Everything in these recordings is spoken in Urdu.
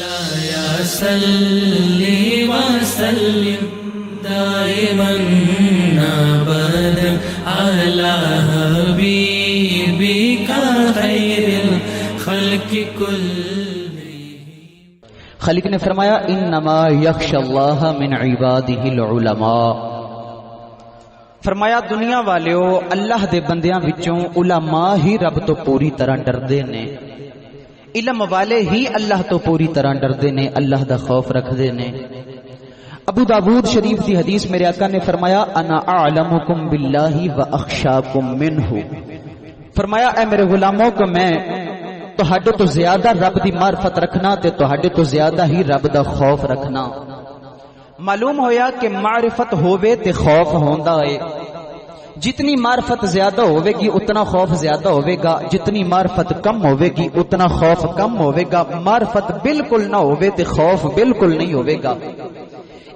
مولاي صل وسلم دائما ابدا على حبيبك خير الخلق كلهم. خالق نے فرمایا انما یخشى اللہ من عباده العلماء. فرمایا دنیا والیو اللہ دے بندیاں وچوں علماء ہی رب تو پوری طرح ڈردے نے. علم والے ہی اللہ تو پوری طرح ڈردے نے، اللہ دا خوف رکھدے نے. ابو داود شریف دی حدیث میرے آقا نے فرمایا انا اعلمکم باللہ واخشاکم منہ. فرمایا اے میرے غلاموں کو میں تہاڈے تو زیادہ رب دی معرفت رکھنا تے تہاڈے تو زیادہ ہی رب دا خوف رکھنا. معلوم ہویا کہ معرفت ہووے تے خوف ہوندا ہے. جتنی معرفت زیادہ ہوے گی اتنا خوف زیادہ ہوے گا، جتنی معرفت کم ہوے گی اتنا خوف کم ہوے گا. معرفت بالکل نہ ہوے تے خوف بالکل نہیں ہوے گا.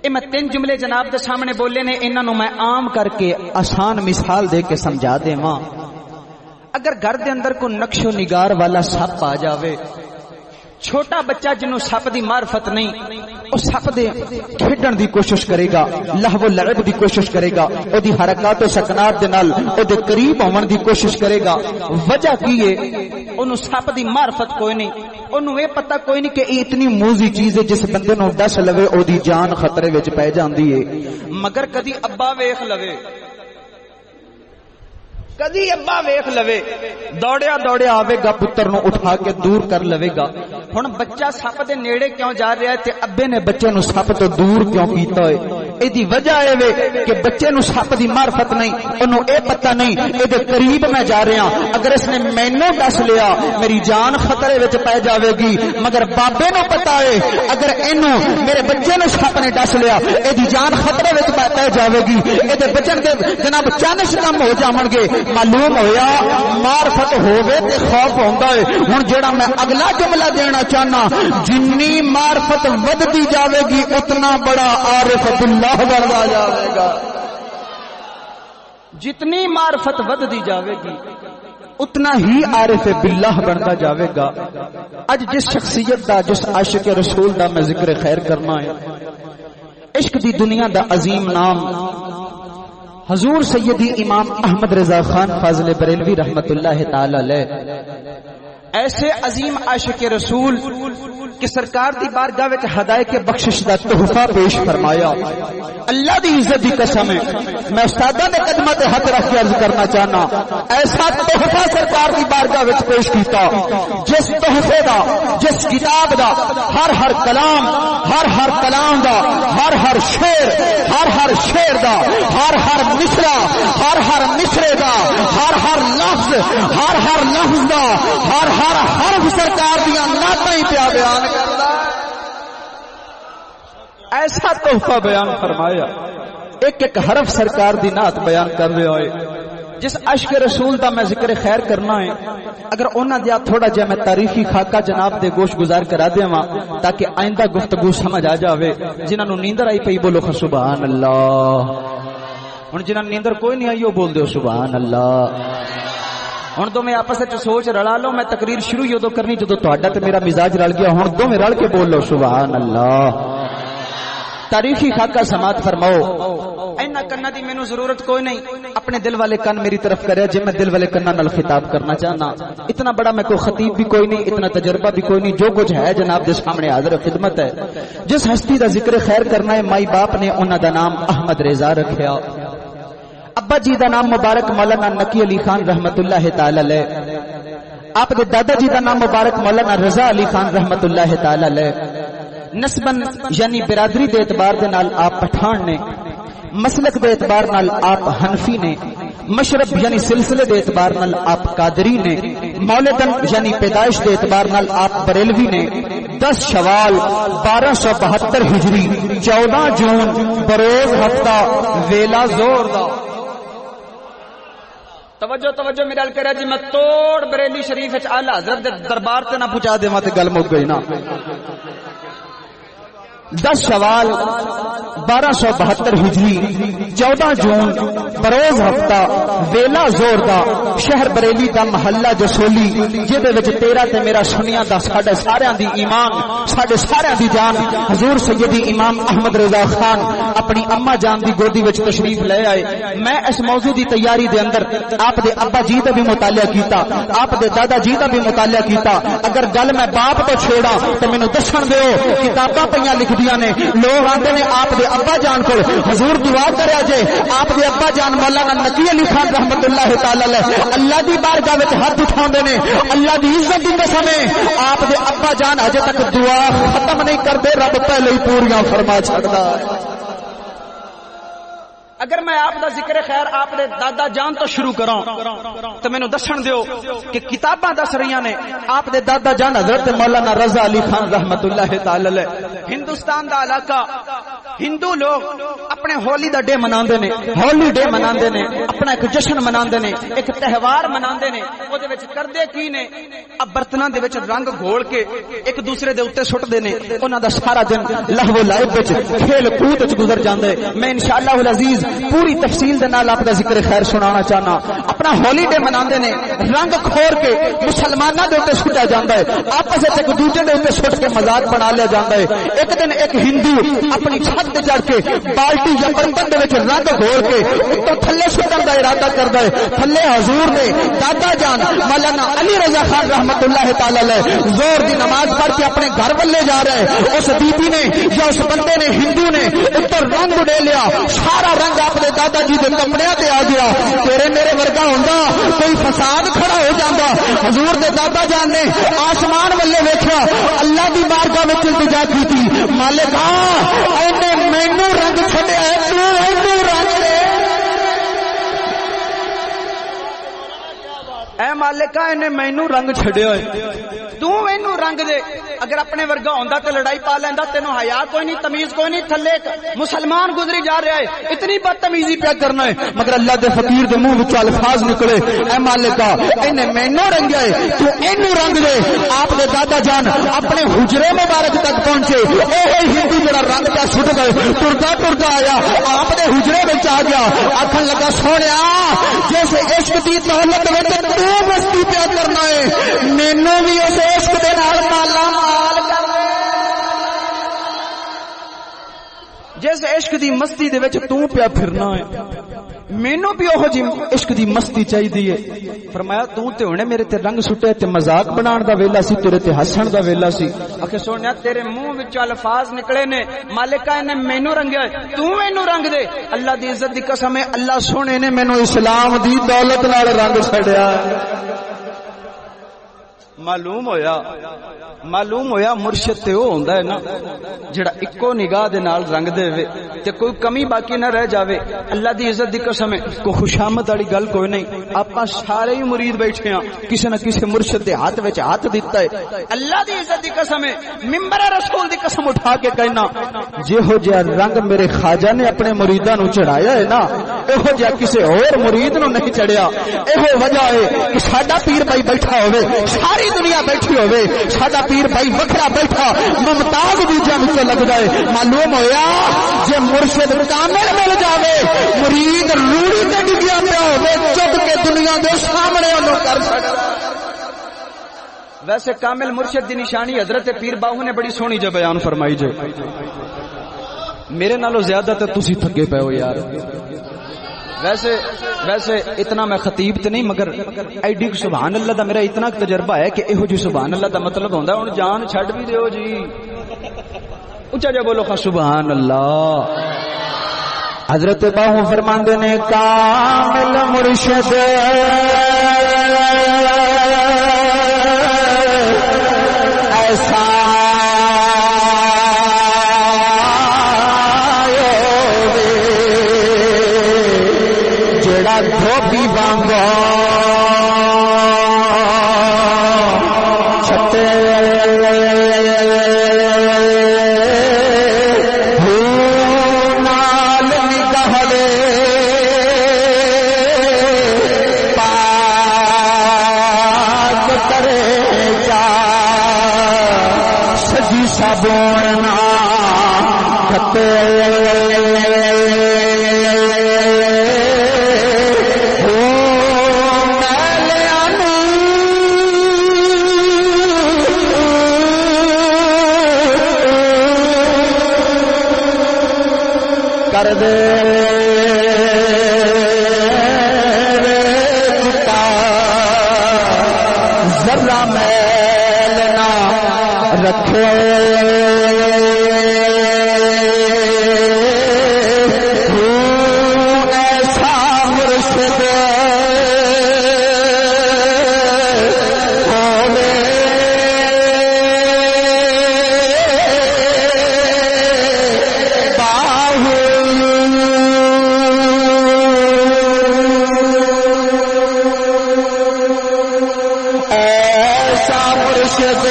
اے میں 3 جملے جناب دے سامنے بولے نے، انہاں نوں میں عام کر کے آسان مثال دے کے سمجھا دیواں. اگر گھر دے اندر کوئی نقش و نگار والا سپ آ جاوے، چھوٹا بچہ جنوں سپ دی معرفت نہیں، او سپ دے کھیڈن دی کوشش کرے گا، لہو لعب دی کوشش کرے گا، او دی حرکات و سکنات دے نال او دے قریب ہون دی کوشش کرے گا. وجہ کی ہے؟ اونوں سپ دی معرفت کوئی نہیں، اونوں اے پتہ کوئی نہیں کہ یہ اتنی موزی چیز ہے جس بندے نوں ڈس لوے او دی جان خطرے وچ پے جاندی ہے. مگر کدی ابا ویکھ لوے، کدی ابا ویکھ لوے، دوڑیا دوڑیا آوے گا، پتر نو اٹھا کے دور کر لوے گا. ہن بچہ سپ دے نیڑے کیوں جا رہا ہے تے ابے نے بچے نو سپ تو دور کیوں کیتا ہے؟ ایدی وجہ اے وے کہ بچے نو سپ دی معرفت نہیں، اونوں اے پتہ نہیں اے دے قریب میں جا رہا، اگر اس نے مینوں دس لیا میری جان خطرے وچ پے جاوے گی. مگر بابے نو پتہ ہے اگر اینوں میرے بچے نو سپ نے دس لیا ایدی جان خطرے وچ پے جاوے گی، اے دے بچن دے جناب چانش کم ہو جاون گے. معلوم ہویا معرفت ہووے تے خوف ہوندا ہے. ہن جیڑا میں اگلا جملہ دینا چاہنا، جنی معرفت ودتی جاوے گی اتنا بڑا عارف باللہ بنتا جاوے گا. جتنی معرفت ودتی جاوے گی اتنا ہی عارف باللہ بنتا جاوے گا. اج جس شخصیت دا، جس عاشق رسول دا میں ذکر خیر کرنا ہے، عشق دی دنیا دا عظیم نام حضور سیدی امام احمد رضا خان فاضل بریلوی رحمت اللہ تعالی علیہ. ایسے عظیم عاشق رسول کہ سرکار دی بارگاہ وچ ہدایت بخشش دا تحفہ پیش فرمایا. اللہ دی عزت دی قسم ہے میں استاداں دے قدماں تے ہاتھ رکھ کے عرض کرنا چاہنا، ایسا تحفہ سرکار دی بارگاہ وچ پیش کیتا جس تحفے دا، جس کتاب دا ہر کلام، ہر کلام دا ہر شعر، ہر شعر دا ہر مصرع، ہر مصرے دا ہر لفظ، ہر لفظ دا ہر حرف سرکار دیا نعتاں ہی پیا بیان کردا. ایسا تحفہ بیان فرمایا، ایک ایک حرف سرکار دی نعت بیان کر رہے ہوئے. جس عشق رسول دا میں ذکر خیر کرنا ہے، اگر انہاں دیا تھوڑا جہا میں تاریخی خاکہ جناب دے گوش گزار کرا دیواں تاکہ آئندہ گفتگو سمجھ آ جاوے. جنہاں نوں نیندر آئی پئی بولو سبحان اللہ. ہن جنہاں نیندر کوئی نہیں آئی وہ بول دیو سبحان اللہ. ہن تو میں آپس وچ سوچ رلا لو، میں تقریر شروع ہی ادو کرنی جدو تہاڈا تے میرا مزاج رل گیا. ہن دو میں رل کے بول لو سبحان اللہ. تاریخی خاکہ سماعت فرماؤ. اینا کنا دی مینوں ضرورت کوئی نہیں، اپنے دل والے کن میری طرف کرے جے میں دل والے کنا نال خطاب کرنا چاہنا. اتنا بڑا میں کوئی خطیب بھی کوئی نہیں، اتنا تجربہ بھی کوئی نہیں، جو کچھ ہے جناب دے سامنے حاضر خدمت ہے. جس ہستی دا ذکر خیر کرنا ہے، مائی باپ نے انہاں دا نام احمد رضا رکھیا. ابا جی دا نام مبارک مولانا نقی علی خان رحمت اللہ تعالی علیہ. آپ دے دادا جی دا نام مبارک مولانا رضا علی خان رحمت اللہ تعالی علیہ. نسبن یعنی برادری دے اعتبار دے نال آپ پٹھان نے، مسلک دے اعتبار نال آپ حنفی نے، مشرب یعنی سلسلے دے اعتبار نال آپ قادری نے، مولدن یعنی پیدائش دے اعتبار نال آپ بریلوی نے. 10 شوال 1272 ہجری 14 جون بروز ہفتہ ویلا زور دا. توجہ میرا ال کرا جی میں توڑ بریلی شریف وچ اعلی حضرت دے دربار تے نہ پہنچا دیواں تے گل مک گئی نا. 10 شوال 1272 ہجری 14 جون بروز ہفتہ ویلا زور دا شہر بریلی دا محلہ جسولی جہدے وچ تیرا تے میرا سنیاں دا ساڈے سارے دی ایمان ساڈے سارے دی جان حضور سیدی امام احمد رضا خان اپنی اما جان دی گودی وچ تشریف لے آئے. میں اس موضوع دی تیاری دے اندر آپ دے ابا جی دا بھی مطالعہ کیتا, آپ دے دادا جی دا بھی مطالعہ کیتا. اگر گل میں باپ تو چھوڑا تو مینوں دسن دیو کتاباں پئیاں لکھدیاں نے, لوگ آندے نے آپ دے ابا جان کو حضور دعا کریا جے آپ دے ابا جان مولانا نقی علی خان رحمت اللہ تعالی علیہ اللہ دی بارگاہ وچ ہاتھ اٹھاوندے نے, اللہ دی عزت دی قسم ہے آپ دے ابا جان اجے تک دعا ختم نہیں کردے, رب پہلے ہی پوریاں فرما چھڑدا ہے. اگر میں آپ دا ذکر خیر آپ دے دادا جان تو شروع کراں تو مینوں دسن دیو کہ کتاباں دس رہیاں نے آپ دے دادا جان حضرت مولانا رضا علی خان رحمت اللہ تعالی علیہ. ہندوستان دا علاقہ ہندو لوگ اپنے ہولی دا ڈے مناندے نے, ہولی ڈے مناندے نے, اپنا ایک جشن مناندے نے, ایک تہوار مناندے نے. او دے وچ کردے کی نے اب برتناں دے وچ رنگ گھول کے ایک دوسرے دے اوتے سٹ دے نے. انہاں دا سارا دن لہو و لعب وچ کھیل کود وچ گزر جاندا ہے. میں انشاءاللہ العزیز پوری تفصیل دے نال آپ دا ذکر خیر سنانا چاہنا. اپنا ہولی ڈے مناندے نے, رنگ کھور کے مسلماناں دے اوتے سٹیا جاندا ہے, آپس وچ ایک دوسرے دے اوتے سٹ کے مذاق بنا لیا جاندا ہے. ایک دن ایک ہندو اپنی چھت تے چڑھ کے بالٹی یا برتن دے وچ رنگ گھول کے اوتوں تھلے سٹن دا ارادہ کردا ہے. تھلے حضور نے دادا جان مولانا علی رضا خان رحمت اللہ تعالی علیہ زور دی نماز پڑھ کے اپنے گھر والے جا رہے ہیں. اس بی بی نے یا اس بندے نے ہندو نے اوپر رنگ اڈے لیا, سارا رنگ آپ دے دادا جی دے کپڑیاں تے آ گیا. تیرے میرے ورگا ہوندا کوئی فساد کھڑا ہو جاندا. حضور دے دادا جان نے آسمان والے ویکھیا, اللہ دی بارگاہ وچ التجا کیتی, مالکا اینے مینوں رنگ چھڈیا ہے, تو اینوں رنگ دے. اے مالکا اینے مینوں رنگ چھڈیا ہے, تو اینوں رنگ دے. اگر اپنے ورگا ہوندا تے لڑائی پا لیندا, تینوں حیا کوئی نہیں, تمیز کوئی نہیں. تھلے مسلمان گزری جا رہا ہے, اتنی بدتمیزی پیا کرنا ہے. مگر اللہ دے فقیر دے منہ وچ الفاظ نکلے, اے مالکا اینے مینوں رنگیا ہے, تو اینوں رنگ دے. آپ دے دادا جان اپنے حجرے مبارک تک پہنچے. اے ہندو جڑا رنگ پیا سٹ گئے, ٹردا ٹردا آیا آپ دے حجرے وچ آ گیا. آکھن لگا سونیا جیسے عشق دی دولت وچ تو مستی پیا کرنا ہے, مینوں بھی اس عشق دے نال مالا مال کر دے. جیسے عشق دی مستی دے وچ تو پیا پھرنا ہے, مینوں بھی اوہ جی عشق دی مستی چاہیے. فرمایا تو تے ہونے میرے تے رنگ سٹے تے مذاق بنان دا ویلا سی, تیرے تے ہسن دا ویلا سی. آکھے سونیا تیرے منہ وچ الفاظ نکلے نے, مالکا نے مینوں رنگیا, تو اینوں رنگ دے. اللہ دی عزت دی قسم ہے, اللہ سونے نے مینوں اسلام دی دولت نال رنگ چھڑیا. معلوم ہویا مرشد تے او ہوندا ہے نا جڑا اکو نگاہ دے نال رنگ دے وے تے کوئی کمی باقی نہ رہ جاوے. اللہ دی عزت دی قسم ہے, کوئی خوشامد والی گل کوئی نہیں. آپاں سارے ہی مرید بیٹھے ہاں, کسی نہ کسی مرشد دے ہاتھ وچ ہاتھ دیتا ہے. اللہ دی عزت دی قسم ہے, منبر رسول دی قسم اٹھا کے کہنا جہو جہا رنگ میرے خواجہ نے اپنے مریداں نو چڑھایا ہے نا, ایہو جہا کسی اور مرید نو نہیں چڑھیا. ایہو وجہ ہے کہ ساڈا پیر بھائی بیٹھا ہوے, ساری دنیا بیٹھی ہوے, ساڈا پیر بھائی وکھرا بیٹھا ممتاز دوجا وچ لگ جائے. معلوم ہویا جے مرشد کامل مل جاوے, مرید روڑی تے ڈگیا پیا ہوے, چپ کے دنیا دے سامنے اونوں کر سکدا. ویسے کامل مرشد دی نشانی حضرت پیر باہو نے بڑی سونی جو بیان فرمائی جو. میرے نالوں زیادہ تے تسی تھکے پے ہو یار. ویسے اتنا میں خطیب تے نہیں, مگر ایڈی سبحان اللہ دا میرا اتنا تجربہ ہے کہ ایہو جی سبحان اللہ دا مطلب ہوندا ہن جان چھڈ بھی دیو جی. اونچا جا بولو سبحان اللہ. حضرت باہو فرماندے نے کامل مرشد ایسا دھوبی وانگو چھتے نال نگاہ دے پاک کرے جا سجی سبونا کھتے کر دے ذرا میل نہ رکھے ایسا مرشد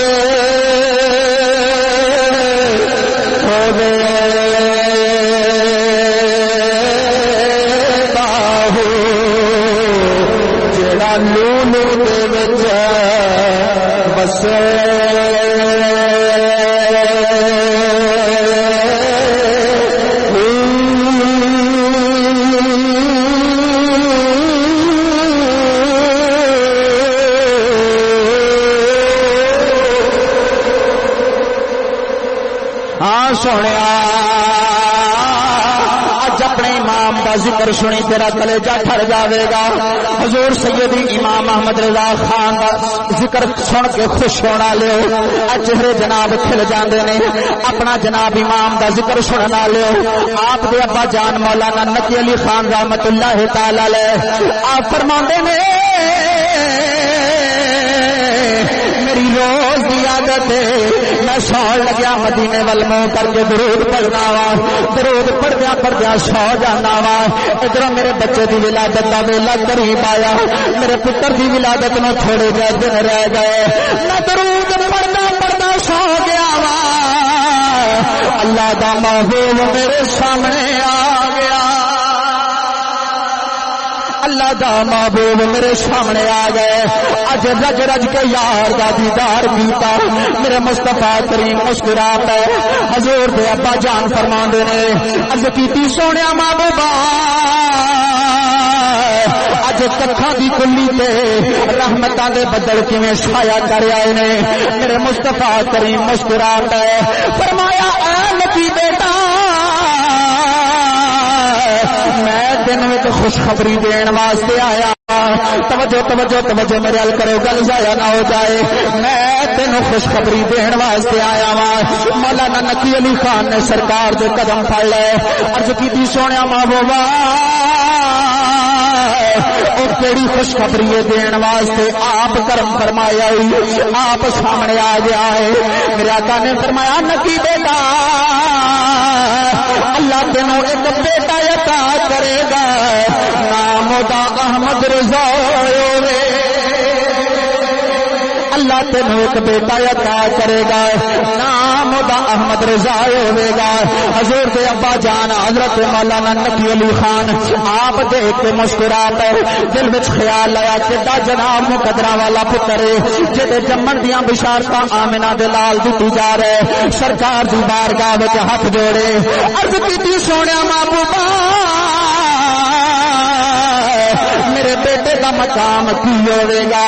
ذکر سنی تیرا کلیجہ ٹھر جاوے گا. حضور سیدی امام احمد رضا خان دا ذکر سن کے خوش ہونا لے چہرے جناب کھل جاندے نے. اپنا جناب امام دا ذکر سننا لے آپ دے ابا جان مولانا نقی علی خان رحمت اللہ تعالی علیہ آپ فرماندے نے میری روز دی عادت ہے میں سوਣ لگیا مدینے ول منہ کر کے درود پڑھنا وا. درود پڑھدیا پڑھدیا سو جانا وا. ادھر میرے بچے دی ولادت دا ویلا قریب آیا. میرے پتر دی ولادت نو تھوڑے جے دن رہ گئے. میں درود پڑھدا پڑھدا سو گیا وا. اللہ دا محبوب میرے سامنے آ گیا. اللہ دا محبوب میرے سامنے آ گئے. اج رج رج کے یار دا دیدار کیتا. میرے مصطفیٰ کریم مسکرا پے حضور دے ابا جان فرماندے نے عرض کیتی سونیا محبوبا اج ککھاں دی کلی تے رحمتاں دے بدل کیویں چھایا کر آئے نے. میرے مصطفیٰ کریم مسکرا پے فرمایا اے نبی بیٹا میں دن وچ خوشخبری دین واسطے آیا. توجہ توجہ توجہ میرے ال کرو گل ضائع نہ ہو جائے. میں تینوں خوشخبری دین واسطے آیا وا. مولانا نقی علی خان نے سرکار دے قدم پھڑ لے عرض کیتی سونیا محبوبا او کیڑی خوشخبری دین واسطے آپ کرم فرمایا آپ سامنے آ گیا ہے. میرے آقا نے فرمایا نقی بیٹا اللہ تینوں ایک بیٹا عطا کرے گا. نام دا احمد رضا ہوے. اللہ تینوں ایک بیٹا عطا کرے گا. نام دا احمد رضا ہوے گا. حضور دے ابا جان حضرت مولانا نقی علی خان آپ دیکھ کے مسکرا پے. دل وچ خیال آیا کہ دا جناب مقدرہ والا پتر ہے جے جمن دیاں بشارتاں آمنہ دے لال دتی جا رہے. سرکار دی بارگاہ وچ ہاتھ جوڑے عرض کیتی سونیا محبوبا میرے بیٹے دا مقام کی ہوے گا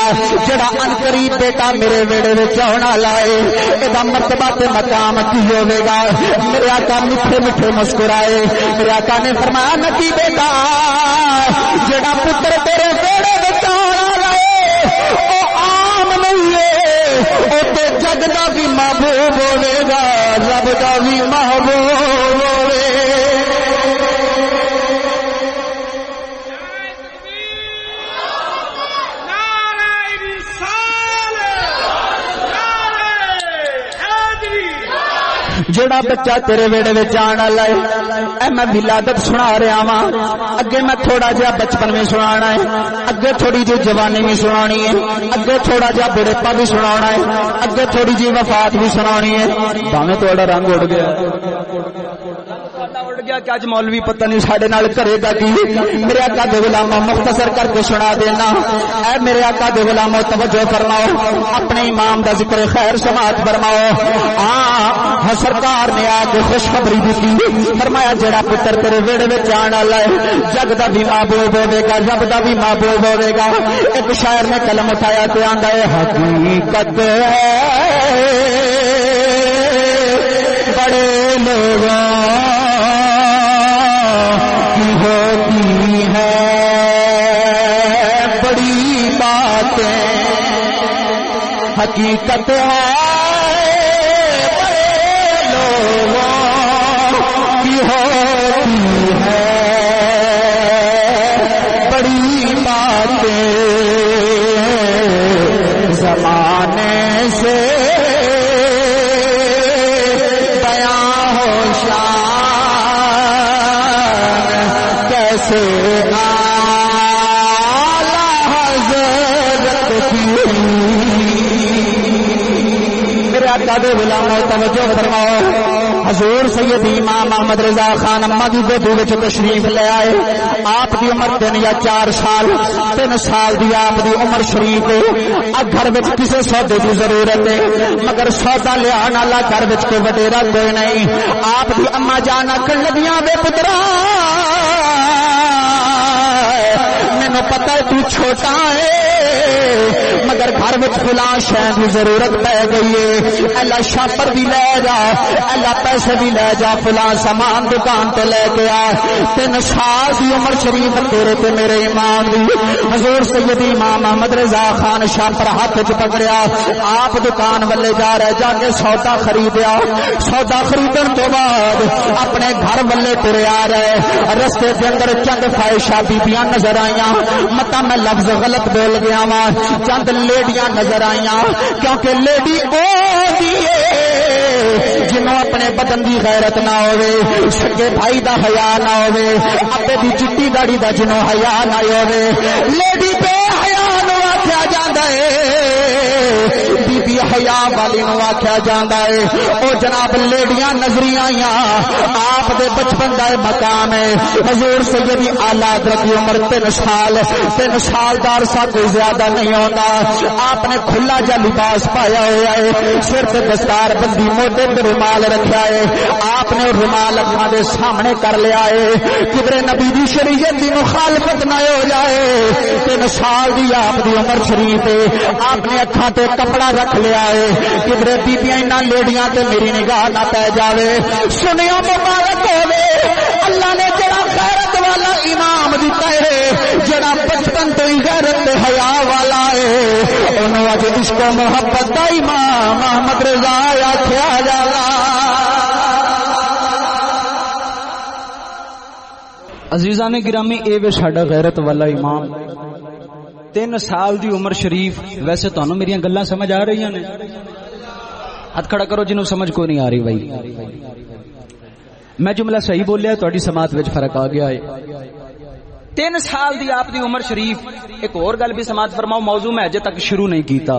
جڑا ان قریب بیٹا میرے ویڑے وچ آن والا ہے. ادا مرتبہ تے مقام کی ہوے گا. میرے آقا میٹھے میٹھے مسکرائے. میرے آقا نے فرمایا نقی بیٹا جڑا پتر تیرے ویڑے وچ آن والا ہے او عام نہیں ہے. او تے جگ دا بھی محبوب ہوے گا رب دا بھی محبوب ہوے. جڑا بچہ تیرے ویڑے وچ آن والا ہے اے میں ولادت سنا رہا وا. اگے میں تھوڑا جہا بچپن میں سنانا ہے. اگے تھوڑی جی جوانی بھی سنانی ہے. اگے تھوڑا جہا بڑھاپا بھی سنانا ہے. اگے تھوڑی جی وفات بھی سنانی ہے. بھاویں تھوڑا رنگ اڑ گیا کہ اج مولوی پتہ نہیں ساڈے نال کرے گا کی. میرے آقا دے غلاماں مختصر کر کے سنا دینا. اے میرے آقا دے غلاماں توجہ فرماؤ اپنے امام دا ذکر خیر سماعت فرماؤ. ہاں سرکار نے آ کے خوشخبری دیتی فرمایا جڑا پتر تیرے ویڑے وچ آن والا ہے جگ دا بھی معبود ہوے گا رب دا بھی معبود ہوے گا ایک شاعر نے قلم اٹھایا تے آندا ہے حقیقت ہے بڑے لوگوں کی ہوتی ہے بڑی باتیں حقیقت ہے بڑے لوگوں کی ہوتی ہے بڑی باتیں زمانے سے بیان ہو شان کیسے غلاموں توجہ فرماؤ حضور سید امام محمد رضا خان اما دی گودی وچ تشریف لے آئے آپ دی عمر 3 یا 4 سال 3 سال دی آپ دی عمر شریف ہے گھر وچ کسے سودے دی ضرورت ہے مگر سودا لیان والا گھر وچ کوئی وڈیرا کوئی نہیں آپ دی اما جان آکھن لگیاں وے پترا مینوں پتہ ہے تو چھوٹا ہے مگر گھر وچ فلاں شے دی ضرورت پے گئی ہے اللہ شاپر بھی لے جا اللہ پیسے بھی لے جا فلاں سامان دکان تے لے کے آ 3 سال دی عمر شریف تیرے تے میرے امام دی حضور سید امام محمد رضا خان شاپر ہاتھ وچ پکڑیا آپ دکان والے جا رہے جا کے سودا خریدیا سودا خریدن تو بعد اپنے گھر والے ترے آ رہے رستے دے اندر چند فاحشہ بیبیاں نظر آئیاں متا میں لفظ غلط بول گیا وا چند لیڈیاں نظر آئیاں کیونکہ لیڈی جنہوں اپنے بدن دی غیرت نہ ہوے سگے بھائی دا حیا نہ ہوے ابے دی چٹی داڑھی دا جنہوں حیا نہ ہوے لیڈی بے حیا نو آکھیا جاندا ہے بی بی حیا والی نو آکھیا جاندا ہے او جناب لیڈیاں نظری آئیاں آپ دے بچپن دا مقام ہے حضور سیدی اعلی حضرت کی عمر 3 سال دا عرصہ کوئی زیادہ نہیں ہوتا آپ نے کھلا جا لباس پایا ہوا ہے سر تے دستار بندی موٹے تے رومال رکھا ہے آپ نے رومال اکھاں دے سامنے کر لیا ہے کدھر نبی دی شریعت دی مخالفت نہ ہو جائے 3 سال دی آپ دی عمر شریف ہے آپ نے اکھاں تے کپڑا رکھ لیا ہے کدھر بیبیاں انہاں لیڈیاں تے میری نگاہ نہ پے جاوے سنیو مبارک ہوے اللہ نے جڑا غیرت والا امام دیتا ہے جڑا بچپن تو ہی غیرت تے حیا والا ہے انہوں اج عشق و محبت دا امام محمد رضا آکھیا جالا عزیزان گرامی اے وے ساڈا غیرت والا امام 3 سال دی عمر شریف ویسے تانوں میری گلاں سمجھ آ رہی نے ہاتھ کھڑا کرو جنوں سمجھ کو نہیں آ رہی بھائی میں جملہ صحیح بولیا تہاڈی سماعت وچ فرق آ گیا ہے 3 سال دی آپ دی عمر شریف ایک اور گل بھی سماعت فرماؤ موضوع میں اجے تک شروع نہیں کیتا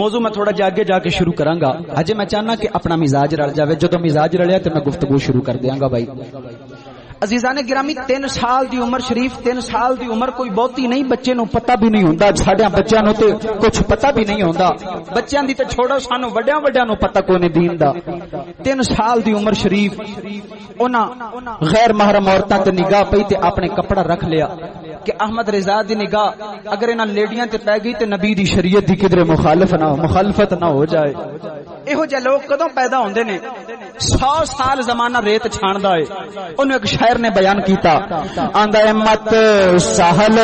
موضوع میں تھوڑا جا آگے جا کے شروع کراں گا اجے میں چاہنا کہ اپنا مزاج رل جاوے جدوں مزاج رلیا تے میں گفتگو شروع کر دیاں گا بھائی عزیزان گرامی 3 سال دی عمر شریف 3 سال دی عمر کوئی بہتی نہیں بچے نو پتہ بھی نہیں ہوندا ساڈے بچیاں نو تے کچھ پتہ بھی نہیں ہوندا بچیاں دی تے چھوڑو سانو وڈیاں نو پتہ کوئی نہیں دین دا 3 سال دی عمر شریف انہاں غیر محرم عورتاں تے نگاہ پئی تے اپنے کپڑا رکھ لیا کہ احمد رضا دی نگاہ اگر انہاں لیڈیاں تے پے گئی تے نبی دی شریعت دی کدھر مخالفت نہ ہو جائے ایہو جے لوگ کدوں پیدا ہوندے نے 100 سال زمانہ ریت چھاندا ہے انہوں ایک شاعر نے بیان کیتا آندا ہے مت سہل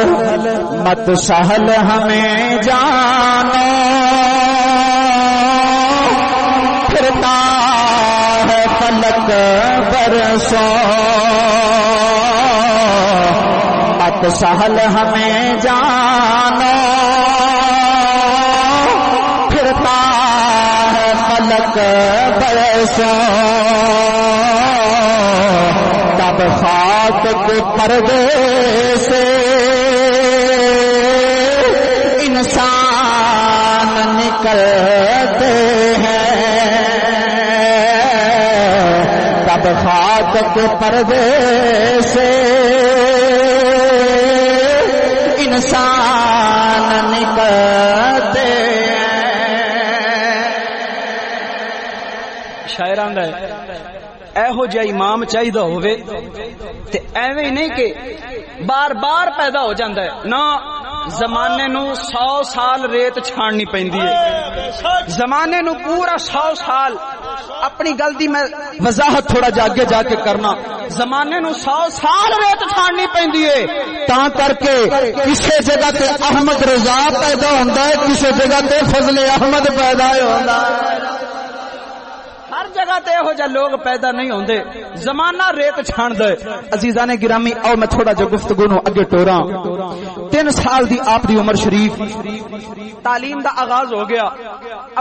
ہمیں جانو پھرتا ہے فلک برسوں مت سہل ہمیں جانو پھرتا ہے فلک برسوں تب خاک کے پردے سے انسان نکلتے ہیں تب خاک کے پردے سے انسان نکلتے ہیں شاعراں دا ایہو جا امام چاہیدا ہوے تے ایویں نہیں کہ بار بار پیدا ہو جاندا ہے نا زمانے نو 100 سال ریت چھاننی پیندی ہے زمانے نو پورا 100 سال اپنی گل دی میں وضاحت تھوڑا جا اگے جا کے کرنا زمانے نو 100 سال ریت چھاننی پیندی ہے تا کر کے کسی جگہ تے احمد رضا پیدا ہوندا ہے کسی جگہ تے فضل احمد پیدا ہوندا ہے ہر جگہ تے ہو جا لوگ پیدا نہیں ہوندے زمانہ ریت چھان دے عزیزان گرامی او میں تھوڑا جو گفتگو نو اگے ٹوراں 3 سال دی آپ دی عمر شریف تعلیم دا آغاز ہو گیا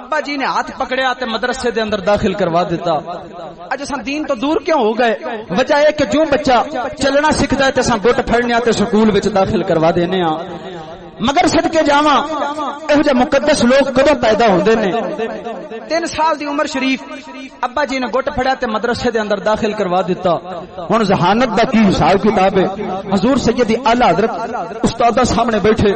ابا جی نے ہاتھ پکڑیا تے مدرسے دے اندر داخل کروا دیتا اج اساں دین تو دور کیوں ہو گئے وجہ ہے کہ جو بچہ چلنا سکھدا ہے تے اساں گٹ پھڑنے تے سکول وچ داخل کروا دینے ہاں مگر صدقے جاواں ایہو جے مقدس لوگ کدوں پیدا ہوندے نے 3 سال دی عمر شریف ابا جی نے گٹ پھڑیا تے مدرسے دے اندر داخل کروا دیتا ہن ذہانت دا کی حساب کتاب ہے حضور سیدی اعلی حضرت استاد سامنے بیٹھے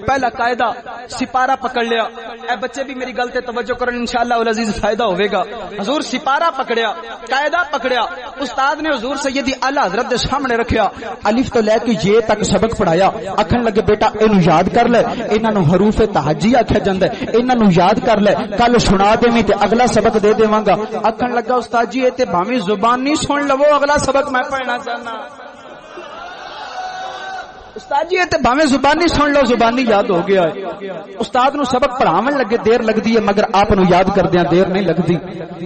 پہلا قاعدہ سپارہ پکڑ لیا اے بچے بھی میری گل تے توجہ کرن انشاءاللہ العزیز فائدہ ہوے گا حضور سپارہ پکڑیا قاعدہ پکڑیا استاد نے حضور سیدی اعلی حضرت دے سامنے رکھیا الف تو لے کے یہ تک سبق پڑھایا آکھن لگے بیٹا اینو یاد کر لے انہاں نو حروف تہجی آکھیا جاندا ہے انہاں نو یاد کر لے کل سنا دیویں تے اگلا سبق دے دیواں گا آکھن لگا استاد جی اے تے بھاویں زبانی سن لو اگلا سبق میں پڑھنا چاہنا استاد جی تے بھاویں زبانی سن لو زبانی یاد ہو گیا ہے استاد نو سبق پڑھاون لگے دیر لگدی ہے مگر آپ نو یاد کردیاں دیر نہیں لگدی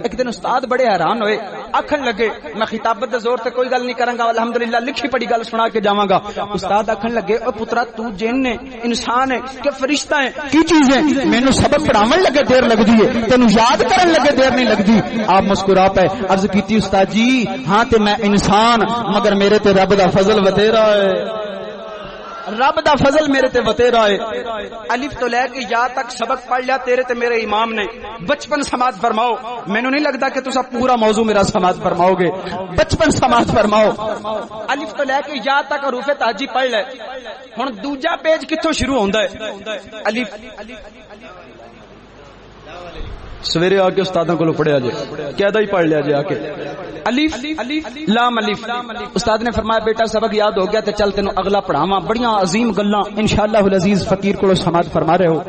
ایک دن استاد بڑے حیران ہوئے آکھن لگے میں خطابت دے زور تے کوئی گل نہیں کراں گا الحمدللہ لکھی پڑھی گل سنا کے جاواں گا استاد آکھن لگے او پترا تو جن ہے انسان ہے کہ فرشتہ ہے کی چیز ہے مینوں سبق پڑھاون لگے دیر لگدی ہے تینو یاد کرن لگے دیر نہیں لگدی آپ مسکرا پے عرض کیتی استاد جی ہاں تے میں انسان مگر میرے تے رب دا فضل وتیرا ہے رب دا فضل میرے تے وتیرا ہے الف تو لے کے یا تک سبق پڑھ لیا تیرے تے میرے امام نے بچپن سماعت فرماؤ مینوں نہیں لگدا کہ تسا پورا موضوع میرا سماعت فرماؤ گے بچپن سماعت فرماؤ الف تو لے کے یا تک حروف تہجی پڑھ لے ہن دوجا پیج کتھوں شروع ہوندا ہے الف سویرے آ کے استاداں کولوں پڑھیا جے قاعدہ ہی پڑھ لیا جے آ کے الف لام الف استاد نے فرمایا بیٹا سبق یاد ہو گیا تے چل تینوں اگلا پڑھاواں بڑیاں عظیم گلاں انشاءاللہ العزیز فقیر کولوں سماعت فرما رہے ہو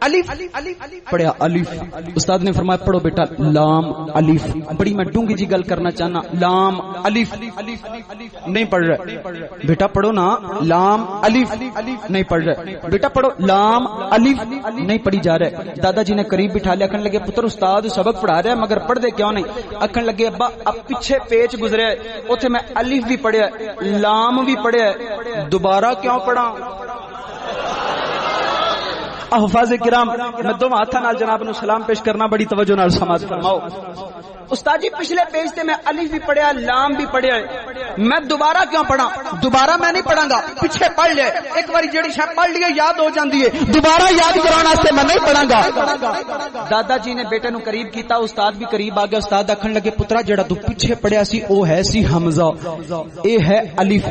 الف پڑھیا الف استاد نے فرمایا پڑھو بیٹا لام الف بڑی میں ڈونگی جی گل کرنا چاہنا لام الف نہیں پڑھ رہے بیٹا پڑھو نا لام الف نہیں پڑھ رہے بیٹا پڑھو لام الف نہیں پڑھی جا رہے دادا جی نے قریب بٹھا لیا اکھن لگے پتر استاد سبق پڑھا رہا ہے مگر پڑھ دے کیوں نہیں اکھن لگے ابا اب پیچھے پیج گزرے اوتھے میں الف بھی پڑھیا لام بھی پڑھیا دوبارہ کیوں پڑھا حفاظ کرام میں دو ہاتھاں نال جناب نو سلام پیش کرنا بڑی توجہ نال سماعت فرماؤ استاد جی پچھلے پیج تے میں الف بھی پڑھیا لام بھی پڑھیا میں دوبارہ کیوں پڑھا دوبارہ میں نہیں پڑھاں گا پیچھے پڑھ لے ایک بار جڑی شے پڑھ لیے یاد ہو جاندی ہے دوبارہ یاد کراون واسطے میں نہیں پڑھاں گا دادا جی نے بیٹے نو قریب کیتا استاد بھی قریب آ گیا استاد آکھن لگے پترا جڑا تو پیچھے پڑھیا سی او ہے سی حمزہ اے ہے الف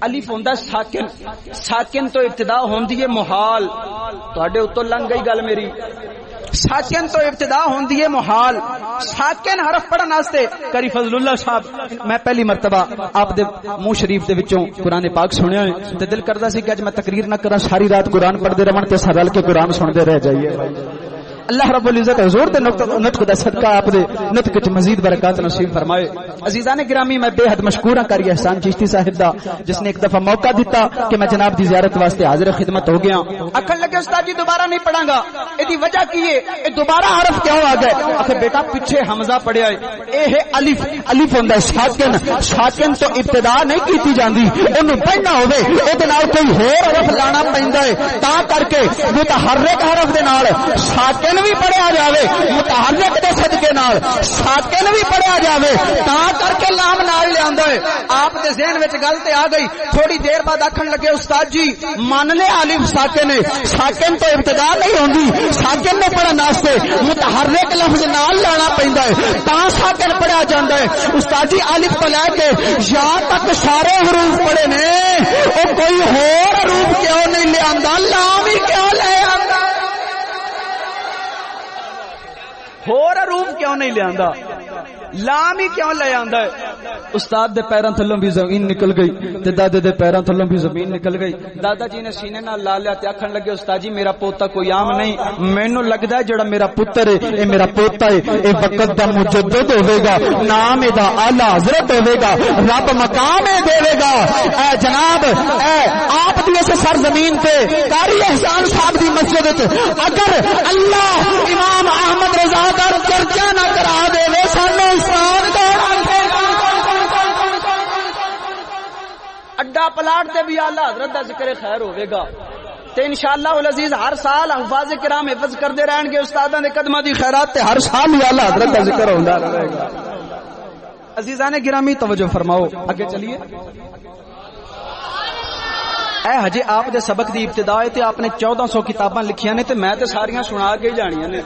الف ہوندا ساکن ساکن تو ابتدا ہوندی ہے محال تواڈے اتوں لنگ گئی گل میری ساکن تو ابتدا ہوندی ہے محال ساکن حرف پڑھن واسطے قاری فضل اللہ صاحب میں پہلی مرتبہ آپ دے منہ شریف دے وچوں قرآن پاک سنیا ہے تے دل کردا سی کہ اج میں تقریر نہ کراں ساری رات قرآن پڑھدے رہون تے سر رل کے قرآن سنتے رہ جائیے اللہ رب العزت حضور دے نطق دا صدقہ آپ دے نطق وچ مزید برکات نصیب فرمائے عزیزان گرامی میں بے حد مشکور ہاں قاری احسان چشتی صاحب دا جس نے ایک دفعہ موقع دیتا کہ میں جناب دی زیارت واسطے حاضر خدمت ہو گیا اکھن لگے استاد جی دوبارہ نہیں پڑھاں گا ایدی وجہ کی ہے اے دوبارہ حرف کیوں آ گئے اکھے بیٹا پیچھے حمزہ پڑھیا ہے اے ہے الف الف ہوندا ہے ساکن ساکن تو ابتدا نہیں کیتی جاندی اونوں پڑھنا ہوے اے دے نال کوئی ہور حرف لانا پیندا ہے تا کر کے متحرک حرف دے نال ساکن بھی پڑھیا جاوے متحرک دے صدقے نال ساکن بھی پڑھیا جاوے تا کر کے لام نال لے آندا ہے آپ دے ذہن وچ گل تے آ گئی تھوڑی دیر بعد آکھن لگے استاد جی مان لے الف ساکن ہے ساکن تو ابتدا نہیں ہوندی ساکن نوں پڑھن واسطے متحرک لفظ نال لانا پیندا ہے تا ساکن پڑھیا جاندا ہے استاد جی الف تو لے کے یا تک سارے حروف پڑھے نے او کوئی ہور حروف کیوں نہیں لے آندا لام ہی کیوں لے آندا ہور حروف کیوں نہیں لیا لام ہی کیوں لے آندا ہے استاد دے پیراں تھلوں بھی زمین نکل گئی تے دادے دے پیراں تھلوں بھی زمین نکل گئی دادا جی نے سینے نال لا لیا تے آکھن لگے استاد جی میرا پوتا کوئی عام نہیں مینوں لگدا ہے جڑا میرا پتر ہے اے میرا پوتا ہے اے وقت دا مجدد ہوے گا نام دا اعلی حضرت ہوے گا رب مقام دے گا اے جناب اے آپ دی اس سرزمین تے قاری احسان صاحب دی مسجد وچ اگر اللہ امام احمد رضا دا چرچا نہ کرا دے سانو اڈا پلاٹ تے بھی اعلی حضرت دا ذکر خیر ہوے گا تے انشاءاللہ العزیز ہر سال حفاظ کرام حفظ کردے رہن گے استاداں دے قدماں دی خیرات تے ہر سال ہی اعلی حضرت دا ذکر ہوندا رہے گا عزیزان گرامی توجہ فرماؤ اگے چلیے اے ہجے آپ دے سبق دی ابتدا ہے تے آپ نے 1400 کتاباں لکھیاں نے تے میں تے ساریاں سنا کے جانیاں نے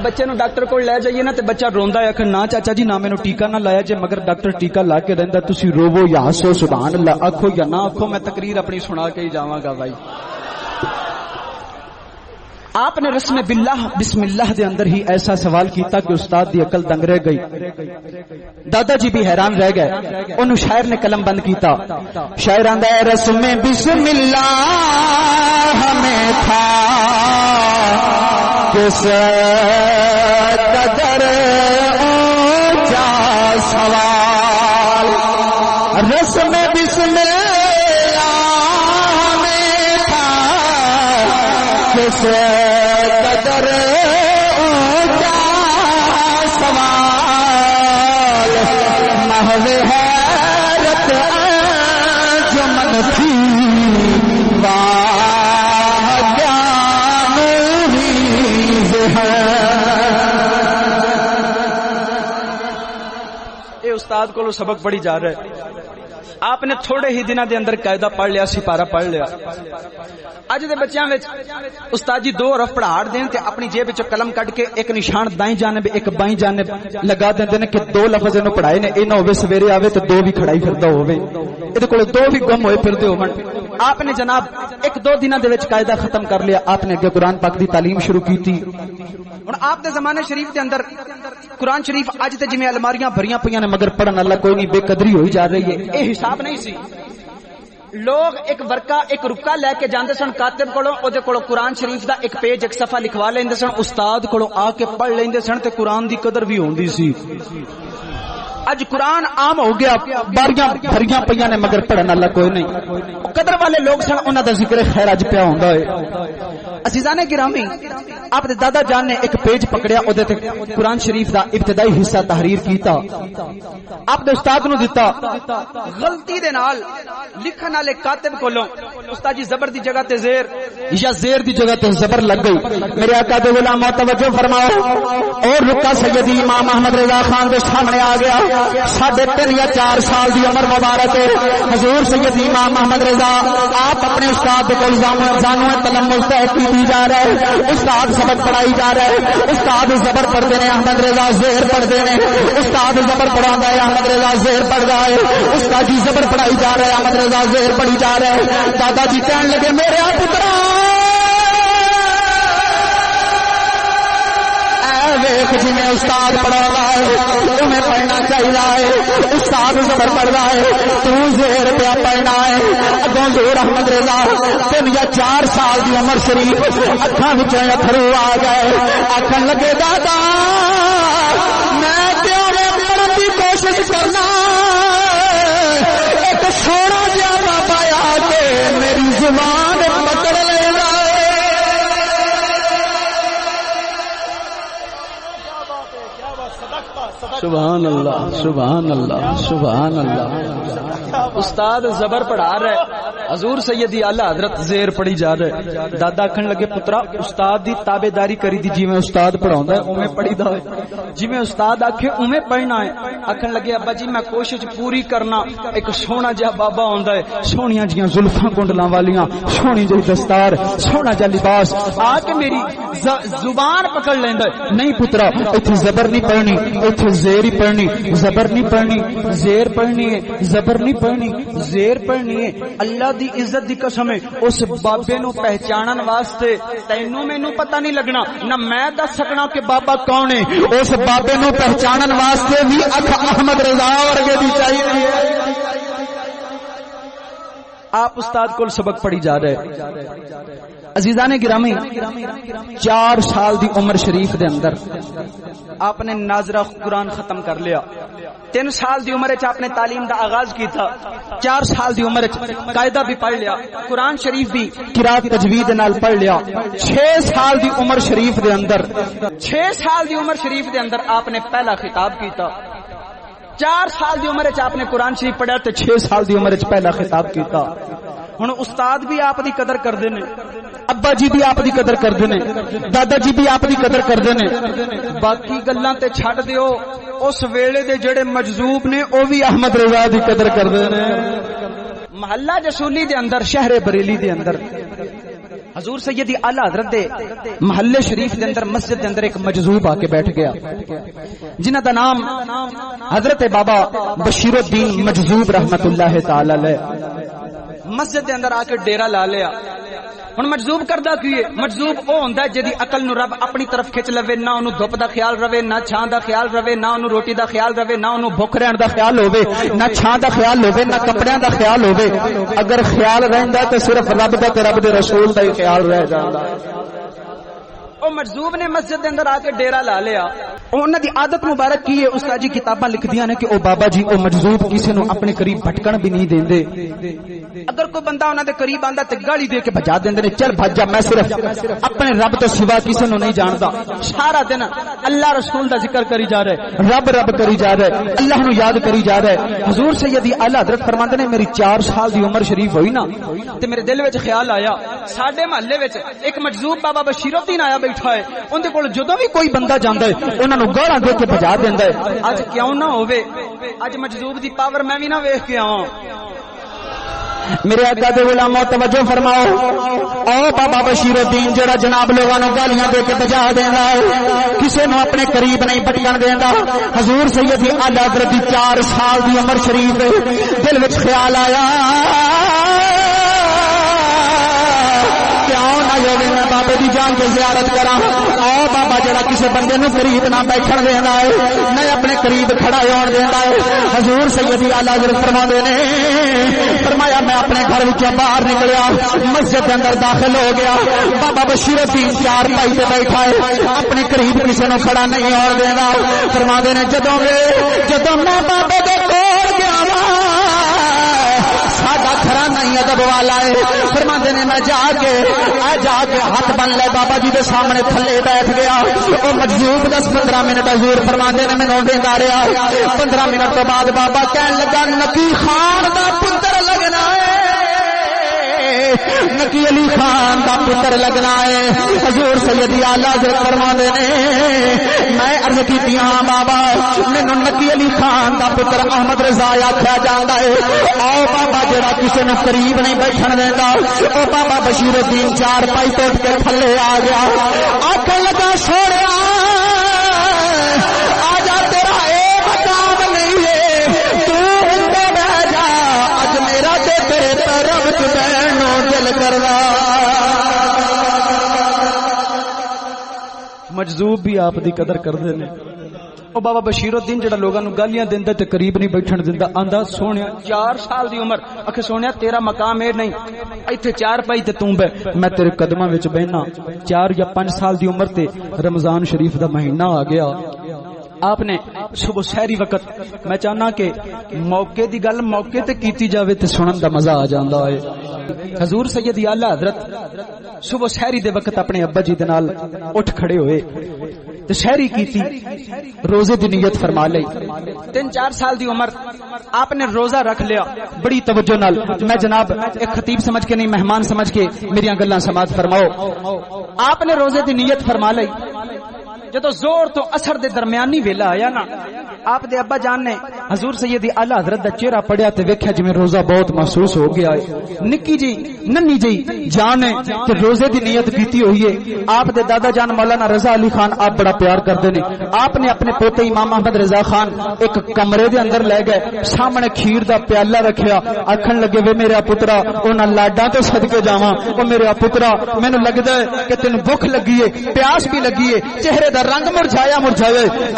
بچے نو ڈاکٹر کو لے جائیے نا تے بچہ روندا ہے کہ نا چاچا جی نہ مینوں ٹیکا نہ لایا جے مگر ڈاکٹر ٹیکا لا کے دیندا تسی روو یا ہسو سبحان اللہ آکھو یا نہ آکھو میں تقریر اپنی سنا کے ہی جاواں گا بھائی آپ نے رسم باللہ بسم اللہ دے اندر ہی ایسا سوال کیتا کہ استاد دی عقل دنگ رہ گئی دادا جی بھی حیران رہ گئے انہوں شاعر نے قلم بند کیتا شاعر آندا ہے رسم بسم اللہ ہمیں تھا کس قدر اونچا سوال رسم بسم اللہ میں تھا کس قدر اونچا سوال محض حیرت انجمن تھی استاد کو سبق پڑھی جا رہا ہے آپ نے تھوڑے ہی دنوں دے اندر قاعدہ پڑھ لیا سپارہ پڑھ لیا اج دے بچیاں وچ استاد جی 2 حرف پڑھا دین تے اپنی جیب وچ قلم کڈ کے ایک نشان دائیں جانب ایک بائیں جانب لگا دیندے نے کہ 2 لفظ انہوں پڑھائے نے اے نہ ہوے سویرے آوے تے 2 بھی کھڑائی پھردا ہوے اے کول 2 بھی گم ہوئے پھردے ہون آپ نے جناب 1-2 دنوں دے وچ قاعدہ ختم کر لیا آپ نے اگے قرآن پاک دی تعلیم شروع کیتی ہن آپ دے زمانے شریف دے اندر قرآن شریف اج تے جویں الماریاں بھریاں پیاں نے مگر پڑھن والا کوئی نہیں بے قدری ہوئی جا رہی ہے اے حساب نہیں سی لوگ ایک ورقہ ایک رکا لے کے جاندے سن کاتب کولوں او دے کولوں قرآن شریف دا ایک پیج ایک صفحہ لکھوا لیندے سن استاد کولوں آ کے پڑھ لیندے سن تے قرآن دی قدر بھی ہوندی سی اج قرآن عام ہو گیا باریاں بھریاں پیاں نے مگر پڑھن والا کوئی نہیں قدر والے لوگ سن انہاں دا ذکر خیر اج پیا ہوندا ہے عزیزان گرامی آپ دے دادا جان نے ایک پیج پکڑیا او دے تے قرآن شریف دا ابتدائی حصہ تحریر کیتا آپ دے استاد نو دتا غلطی دے نال لکھن والے کاتب کولوں استاد جی زبر دی جگہ تے زیر یا زیر دی جگہ تے زبر لگ گئی میرے آقا دے غلام توجہ فرماؤ اور رکا سیدی امام احمد رضا خان دے سامنے آ گیا 3.5 یا 4 سال دی عمر مبارک ہے حضور سیدی امام احمد رضا آپ اپنے استاد دے کول زانو تلمذ کی جا رہا ہے استاد سبق پڑھائی جا رہا ہے استاد زبر پڑھتے ہیں احمد رضا زہر پڑھتے ہیں استاد زبر پڑھاتا ہے احمد رضا زہر پڑھ رہا ہے استاد جی زبر پڑھائی جا رہا ہے احمد رضا زہر پڑھی جا رہا ہے دادا جی کہنے لگے میرے پترا ویخ جی میں استاد پڑھا رہا ہے تمہیں پڑھنا چاہیے استاد زبر پڑھ رہا ہے تو زہر پہ پڑھنا ہے اگوں زور احمد رضا 3 یا 4 سال دی عمر شریف اکھاں وچوں اتھرو آ گئے آکھن لگے دادا میں تیرے پڑھن دی کوشش کرنا ایک سونا جہا بابا آ کے میری زبان پکڑ لے سبحان اللہ سبحان اللہ سبحان اللہ استاد زبر پڑھا رہے حضور سیدی اعلی حضرت زیر پڑھی جا رہے دادا کہن لگے پترا استاد دی تابعداری کری دی جویں استاد پڑھاوندا ہے اوویں پڑھی دا ہے جویں استاد آکھے اوویں پڑھنا ہے آکھن لگے ابا جی میں کوشش پوری کرنا ایک سونا جہا بابا ہوندا ہے سونیاں جیاں زلفاں کنڈلاں والیاں سونی جہی دستار سونا جہا لباس آ کے میری زبان پکڑ لیندا ہے نہیں پترا ایتھے زبر نہیں پڑھنی ایتھے زیر ہی پڑھنی زبر نہیں پڑھنی زیر پڑھنی ہے زبر نہیں پڑھنی زیر پڑھنی ہے اللہ دی عزت دی قسم ہے اس بابے نو پہچانن واسطے تینوں مینوں پتہ نہیں لگنا نہ میں دس سکنا کہ بابا کون ہے اس بابے نو پہچانن واسطے بھی اکھ احمد رضا ورگے دی چاہیے آپ استاد کول سبق پڑھی جا رہے عزیزان گرامی 4 سال دی عمر شریف دے اندر آپ نے ناظرہ قرآن ختم کر لیا 3 سال دی عمر آپ نے تعلیم دا آغاز کی تھا 4 سال دی عمر قاعدہ بھی پڑھ لیا قرآن شریف بھی قرات تجوید نال پڑھ لیا 6 سال دی عمر شریف دے اندر 6 سال دی عمر شریف دے اندر آپ نے پہلا خطاب کیتا 4 سال دی عمر آپ نے قرآن شریف پڑھیا تے 6 سال دی عمر پہلا خطاب کیتا ہن استاد بھی آپ دی قدر کردے نے ابا جی بھی آپ دی قدر کردے نے دادا جی بھی آپ دی قدر کردے نے باقی گلاں تے چھڈ دیو اس ویلے دے جڑے مجذوب نے او بھی احمد رضا دی قدر کردے نے محلہ جسولی دے اندر شہر بریلی دے اندر حضور سیدی اعلی حضرت دے محلے شریف دے اندر مسجد دے اندر ایک مجذوب آ کے بیٹھ گیا جنہاں دا نام حضرت بابا بشیر الدین مجذوب رحمت اللہ تعالی علیہ مسجد دے اندر آ کے ڈیرا لا لیا ہن مجذوب کردا کی ہے مجذوب او ہوندا ہے جدی عقل نو رب اپنی طرف کھچ لوے نہ اونوں دھوپ دا خیال رہے نہ چھاں دا خیال رہے نہ اونوں روٹی دا خیال رہے نہ اونوں بھوک رہن دا خیال ہوے نہ چھاں دا خیال ہوے نہ کپڑیاں دا خیال ہوے اگر خیال رہندا تے صرف رب دا تے رب دے رسول دا ہی خیال رہ جاندا او مجذوب نے مسجد دے اندر آ کے ڈیرا لا لیا انہاں دی عادت مبارک کی ہے استاد جی کتاباں لکھدیاں نے کہ او بابا جی او مجذوب کسے نو اپنے قریب بھٹکن بھی نہیں دیندے اگر کوئی بندہ انہاں دے قریب آندا تے گالی دے کے بھجا دیندے نے چل بھج جا میں صرف اپنے رب تو سوا کسے نو نہیں جاندا سارا دن اللہ رسول دا ذکر کری جا رہا ہے رب رب کری جا رہا ہے اللہ نو یاد کری جا رہا ہے حضور سیدی اعلی حضرت فرماندے نے میری 4 سال دی عمر شریف ہوئی نا تے میرے دل وچ خیال آیا ساڈے محلے وچ ایک مجذوب بابا بشیر الدین آیا بیٹھا ہے ان دے کول جدوں بھی کوئی بندہ جاندا ہے انہاں نو گالاں دے کے بھجا دیندا ہے اج کیوں نہ ہوے اج مجذوب دی پاور میں بھی نہ ویکھ کے آواں میرے آقا دے غلامو توجہ فرماؤ او بابا بشیر الدین جڑا جناب لوگاں نو گالیاں دے کے بھجا دیندا ہے کسے نو اپنے قریب نہیں بٹکن دیندا حضور سیدی اعلی حضرت دی 4 سال دی عمر شریف دل وچ خیال آیا کیوں نہ ہوے میں بابے دی جان دی زیارت کراں او بابا جڑا کسے بندے نو قریب نہ بیٹھن دیندا ہے نہ اپنے قریب کھڑا ہون دیندا ہے حضور سیدی اعلی حضرت فرماندے نے فرمایا میں اپنے گھر وچوں باہر نکلیا مسجد کے اندر داخل ہو گیا بابا بشیر الدین 4 پائی تے بیٹھا ہے اپنے قریب کسے نو کھڑا نہیں ہون دیندا فرماندے نے جدوں میں بابے دے کول گیا ساڈا گھرانہ ہی ادب والا ہے فرماندے نے میں جا کے ہاتھ بن لے بابا جی دے سامنے تھلے بیٹھ گیا او مجذوب 10-15 منٹ حضور فرماندے نے مینوں دیندا رہیا 15 منٹ تو بعد بابا کہن لگا نکی خان دا پتر لگنا ہے نکی علی خان دا پتر لگنا ہے حضور سیدی اعلی حضرت فرماندے نے میں عرض کیتی ہاں بابا مینوں نکی علی خان دا پتر احمد رضا آکھیا جاندا ہے او بابا جڑا کسے نوں قریب نہیں بیٹھن دیندا او بابا بشیر الدین 4 پائی توڑ کے تھلے آ گیا آکھن لگا سونیا آجا تیرا اے مقام نہیں ہے تو اندے بیٹھ جا اج میرا تے تیرے طرف بہنوں دل کردا مجذوب بھی آپ دی قدر کردے نے او بابا بشیر الدین جڑا لوگاں نو گالیاں دیندا تے قریب نہیں بیٹھن دیندا آندا سونیا 4 سال دی عمر اکھے سونیا تیرا مقام اے نہیں ایتھے 4 پائی تے توں بہ میں تیرے قدماں وچ بہنا 4 یا 5 سال دی عمر تے رمضان شریف دا مہینہ آ گیا آپ نے صبح سحری وقت میں چاہنا کہ موقع دی گل موقع تے کیتی جاوے تے سنن دا مزہ آ جاندا ہے حضور سیدی اعلی حضرت صبح سحری دے وقت اپنے ابا جی دے نال اٹھ کھڑے ہوئے تے سحری کیتی روزے دی نیت فرما لئی 3-4 سال دی عمر آپ نے روزہ رکھ لیا بڑی توجہ نال میں جناب ایک خطیب سمجھ کے نہیں مہمان سمجھ کے میری گلاں سماعت فرماؤ آپ نے روزے دی نیت فرما لئی جدو زور تو اثر دے درمیانی ویلا آیا نا آپ دے ابا جان نے حضور سیدی اعلی حضرت دا چہرہ پڑھیا تے ویکھیا جویں روزہ بہت محسوس ہو گیا ہے، نکی جی ننی جی جان ہے تے روزے دی نیت کیتی ہوئی ہے۔ آپ دے دادا جان مولانا رضا علی خان آپ بڑا پیار کردے نے، آپ نے اپنے پوتے امام احمد رضا خان ایک کمرے دے اندر لے گئے، سامنے کھیر دا پیالہ رکھیا، آکھن لگے وے میرا پترا انہاں لاڈاں تو صدقے جاواں، او میرا پترا مینوں لگدا ہے کہ تینوں بھوک لگی ہے، پیاس بھی لگی ہے، چہرے دا رنگ مرجھایا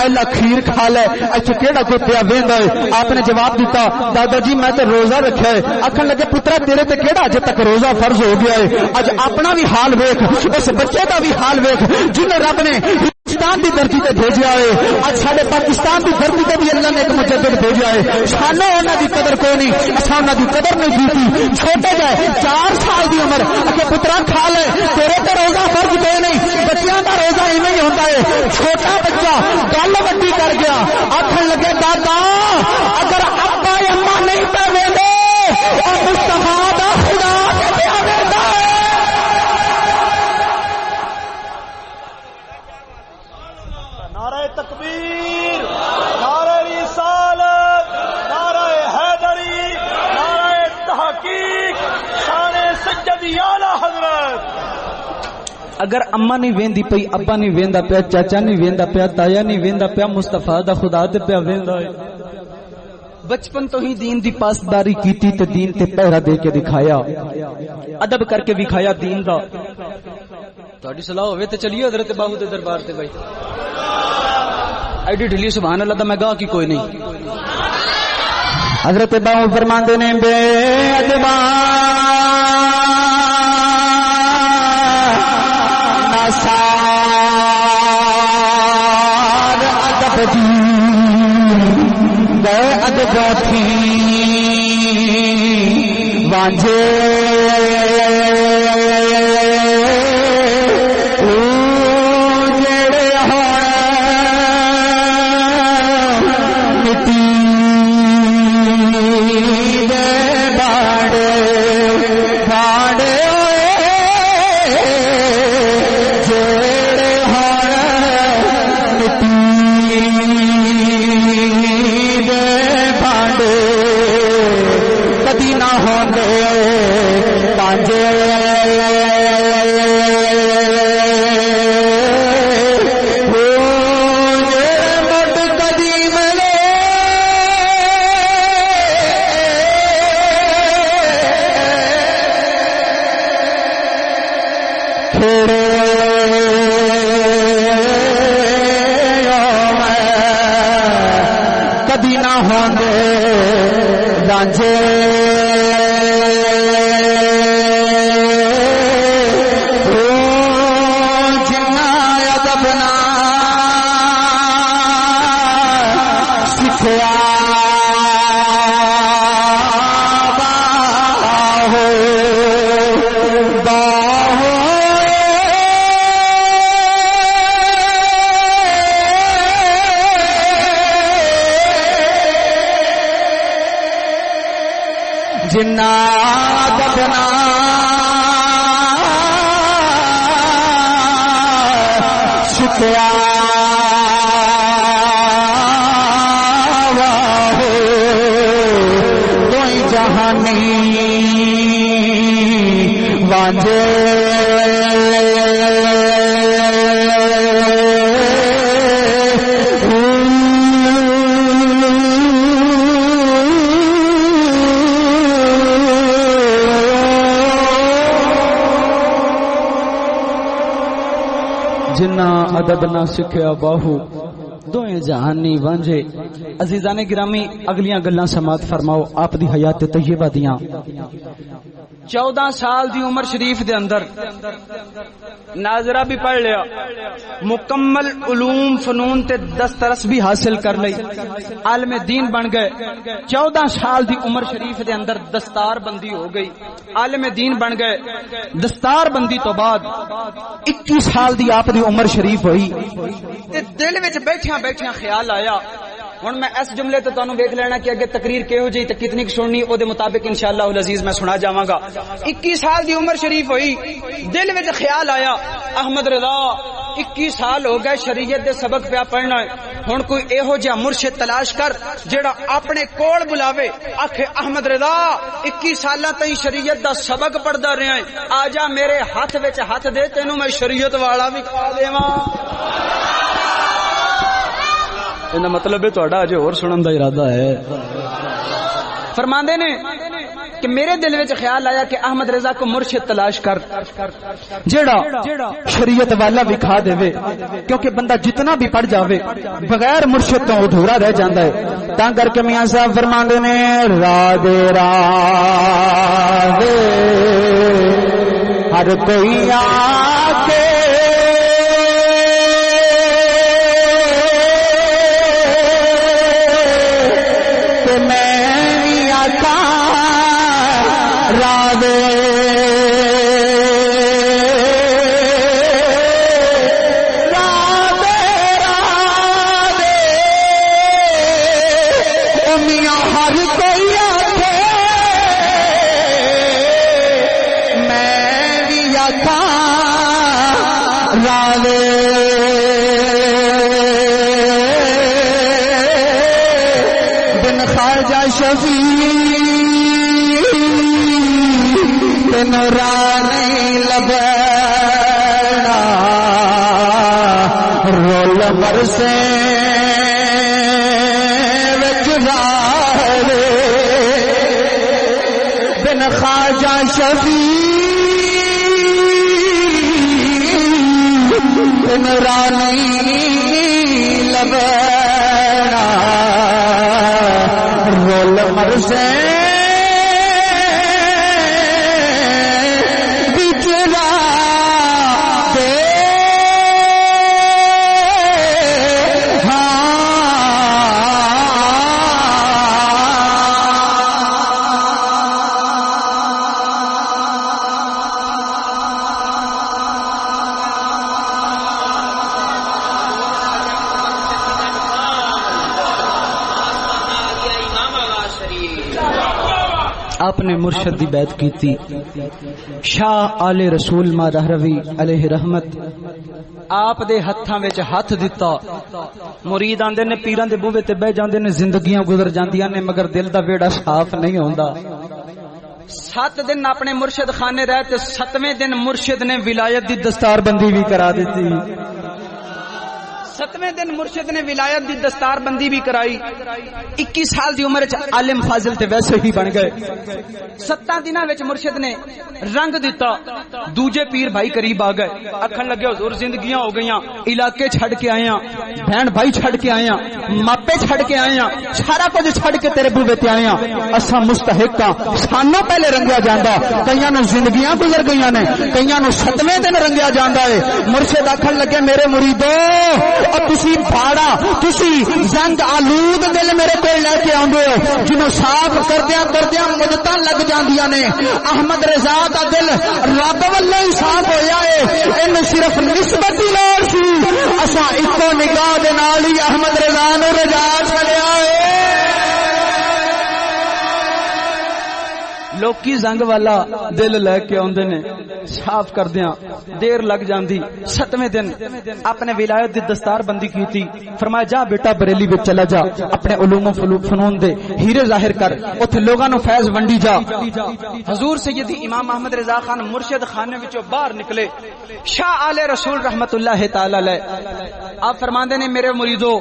ایلا کھیر کھا لے، اچھا کیڑا کوئی پیا ویندا ہے؟ آپ نے جواب دیتا دادا جی میں تے روزہ رکھیا ہے۔ آکھن لگے پترا تیرے تے کیڑا اج تک روزہ فرض ہو گیا ہے؟ اج اپنا بھی حال ویکھ، اس بچے دا بھی حال ویکھ جنہیں رب نے پاکستان دی دھرتی تے بھیجیا ہے، اج ساڈے پاکستان دی دھرتی تے بھی اللہ نے ایک مجدد بھیجا ہے، سانو انہاں دی قدر کوئی نہیں، اساں انہاں دی قدر نہیں کیتی۔ چھوٹے جائے 4 سال دی عمر کہ پترا کھا لے، تیرے تے روزہ فرض کوئی نہیں، بچیاں دا روزہ ایویں ہی ہوندا ہے۔ چھوٹا بچہ گل وڈی کر گیا، آکھن لگے دادا اگر ابا اما نہیں پہ ویندے اور مصطفیٰ دا خدا تے پیا ویندا ہے۔ نعرہ تکبیر، نعرہ رسالت، نعرہ حیدری، نعرہ تحقیق، شان سیدی اعلی حضرت۔ اگر اما نہیں ویندی پئی، ابا نہیں ویندا پیا، چاچا نہیں ویندا پیا، تایا نہیں ویندا پیا، مصطفیٰ دا خدا تے پیا ویندا ہے۔ بچپن تو ہی دین دی پاسداری کیتی تے دین تے پہرا دے کے دکھایا، ادب کر کے دکھایا دین دا۔ تہاڈی صلاح ہوے تے چلیے حضرت باہو دے دربار تے بھائی، ایڈی ڈھلی سبحان اللہ دا میں گاہ کی کوئی نہیں۔ حضرت باہو فرماندے نے بے ادبا نسار ادب دی بے ادبوں تھی وانجے کدی نہ ہوندے رانجے جنا ادب نہ سکھیا جنا دبنا شکیا کوئی جہانی وانجے جنا ادب نہ سکھیا باہو دوئے جہانی وانجے۔ عزیزان گرامی اگلیاں گلاں سماعت فرماؤ آپ دی حیات طیبہ دیاں۔ 14 سال دی عمر شریف دے اندر ناظرہ بھی پڑھ لیا، مکمل علوم فنون تے دسترس بھی حاصل کر لئی، عالم دین بن گئے۔ 14 سال دی عمر شریف دے اندر دستار بندی ہو گئی، عالم دین بن گئے۔ دستار بندی تو بعد 21 سال دی آپ دی عمر شریف ہوئی تے دل وچ بیٹھیاں بیٹھیاں خیال آیا ہن میں اس جملے تے تانوں ویکھ لینا کہ اگے تقریر کیہو جی تے کتنی سننی او دے مطابق انشاءاللہ العزیز میں سنا جاواں گا۔ 21 سال دی عمر شریف ہوئی، دل وچ خیال آیا احمد رضا 21 سال ہو گئے شریعت دے سبق پیا پڑھنا ہے ہن کوئی ایہو جہا مرشد تلاش کر جیڑا اپنے کول بلاوے آکھے احمد رضا 21 سالاں تائیں شریعت دا سبق پڑھدا رہیا ہے آ جا میرے ہاتھ وچ ہاتھ دے تینوں میں شریعت والا بھی کھا دیواں ان مطلب ہے تہاڈا اجے اور سنن دا ارادہ ہے فرماندے نے کہ میرے دل وچ خیال آیا کہ احمد رضا کو مرشد تلاش کر جیڑا شریعت والا بھی کھا دے کیونکہ بندہ جتنا بھی پڑھ جاوے بغیر مرشد تو ادھورا رہ جاندا ہے تاں کر کے میاں صاحب فرماندے نے رادے رادے ہر کوئی آ کے سے بن خواجہ شفیع بن رانی لبنا رول مر سے آپ نے مرشد دی بیعت کیتی شاہ آل رسول ما رہروی علیہ رحمت آپ دے ہتھاں وچ ہاتھ دتا مرید آندے نے پیراں دے بوہے تے بیٹھ جاندے نے زندگیاں گزر جاندیاں نے مگر دل دا ویڑا صاف نہیں ہوندا 7 دن اپنے مرشد خانے رہے تے 7ویں دن مرشد نے ولایت دی دستار بندی بھی کرا دیتی 7ویں دن مرشد نے ولایت دی دستار بندی بھی کرائی 21 سال دی عمر وچ عالم فاضل تے ویسے ہی بن گئے 7 دناں وچ مرشد نے رنگ دتا دوجے پیر بھائی قریب آ گئے اکھن لگے حضور زندگیاں ہو گئیاں علاقے چھڈ کے آئے ہاں بہن بھائی چھڈ کے آئے ہاں ماپے چھڈ کے آئے ہاں سارا کچھ چھڈ کے تیرے بوے تے آئے ہاں اساں مستحق ہاں سانوں پہلے رنگیا جاندا کئیاں نوں زندگیاں گزر گئیاں نے کئیاں نوں 7ویں دن رنگیا جاندا ہے مرشد اکھن لگے میرے مریدو اور تسی بھاڑا تسی زنگ آلود دل میرے کو لے کے آندے ہو جنوں صاف کردیاں مدتاں لگ جاندیاں نے احمد رضا دا دل رب والے ہی صاف ہویا ہے اینوں صرف نسبت ہی لوڑ سی اساں اکو نگاہ دے نال ہی احمد رضا نوں رجا چھڑیا ہے لوکی زنگ والا دل لے کے آندے نے صاف کردیاں دیر لگ جاندی 7ویں دن اپنے ولایت دی دستار بندی کیتی فرمایا جا بیٹا بریلی وچ چلا جا اپنے علوم و فنون دے ہیرے ظاہر کر اوتھے لوگاں نو فیض ونڈی جا حضور سیدی امام احمد رضا خان مرشد خانے وچوں باہر نکلے شاہ آل رسول رحمت اللہ تعالی علیہ آپ فرماندے نے میرے مریدو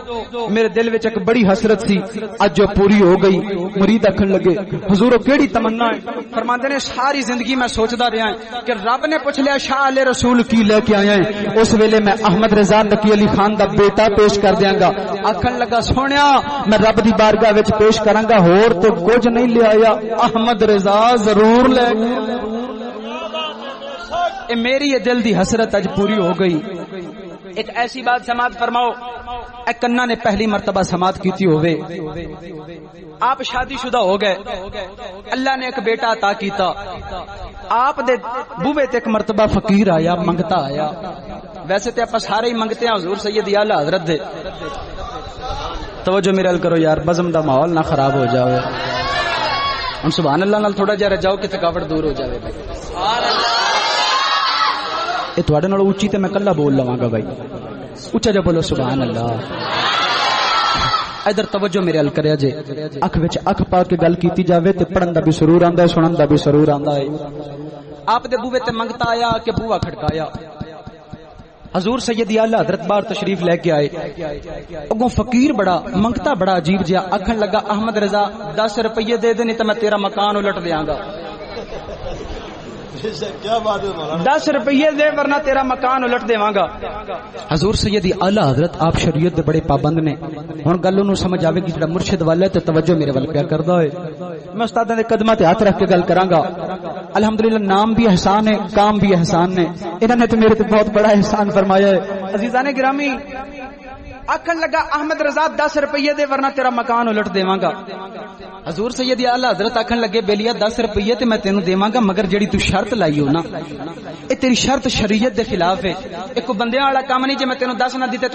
میرے دل وچ ایک بڑی حسرت سی اج جو پوری ہو گئی مرید اکھن لگے حضور کیڑی تمنا ہے فرماندے نے ساری زندگی میں سوچدا رہیا ہوں کہ رب نے پوچھ لیا شاہ علیہ رسول کی لے کے آیا ہے اس ویلے میں احمد رضا نقی علی خان دا بیٹا پیش کر دیاں گا آکھن لگا سونیا میں رب دی بارگاہ وچ پیش کراں گا ہور تو کچھ نہیں لے آیا احمد رضا ضرور لے اے میری یہ دل دی حسرت اج پوری ہو گئی ایک ایسی بات سماعت فرماؤ اے کنا نے پہلی مرتبہ سماعت کیتی ہوئے آپ شادی شدہ ہو گئے اللہ نے ایک بیٹا عطا کیتا آپ دے بوے تے ایک مرتبہ فقیر آیا منگتا آیا ویسے تے اپا سارے ہی منگتے ہیں حضور سید اعلی حضرت دے توجہ میرے ال کرو یار بزم دا ماحول نہ خراب ہو جاوے ہن سبحان اللہ نال تھوڑا جہا جاؤ کہ تھکاوٹ دور ہو جاوے یہ تھوڑے نال اچھی تے میں کلا بول لواں گا بھائی اچھا جا بولو سبحان اللہ ادھر توجہ میرے ال کریا جے اکھ وچ اکھ پا کے گل کیتی جاوے تے پڑھن دا بھی سرور آندا ہے سنن دا بھی سرور آندا ہے آپ دے بوے تے منگتا آیا کہ بوا کھڑکایا حضور سیدی اعلی حضرت بار تشریف لے کے آئے اگوں فقیر بڑا منگتا بڑا عجیب جہا آکھن لگا احمد رضا 10 روپیے دے دے نہیں تے میں تیرا مکان الٹ دیاں گا 10 روپیے دے ورنہ تیرا مکان الٹ دیواں گا حضور سیدی اعلی حضرت آپ شریعت دے بڑے پابند نے ہن گل نوں سمجھ آوے گی جڑا مرشد والا تے توجہ میرے ول پیا کردا ہوئے میں استاداں دے قدماں تے ہاتھ رکھ کے گل کراں گا الحمدللہ نام بھی احسان ہے کام بھی احسان نے انہاں نے تے میرے تے بہت بڑا احسان فرمایا ہے عزیزان گرامی آکھن لگا احمد رضا 10 روپیے دے ورنہ تیرا مکان الٹ دیواں گا حضور سیدی اعلی حضرت آکھن لگے بیلیا 10 روپیے تے میں تینوں دیواں گا مگر جڑی تو شرط لائی ہو نا اے تیری شرط شریعت دے خلاف ہے ایک بندیاں والا کام نہیں جے میں تینوں 10 نہ دتے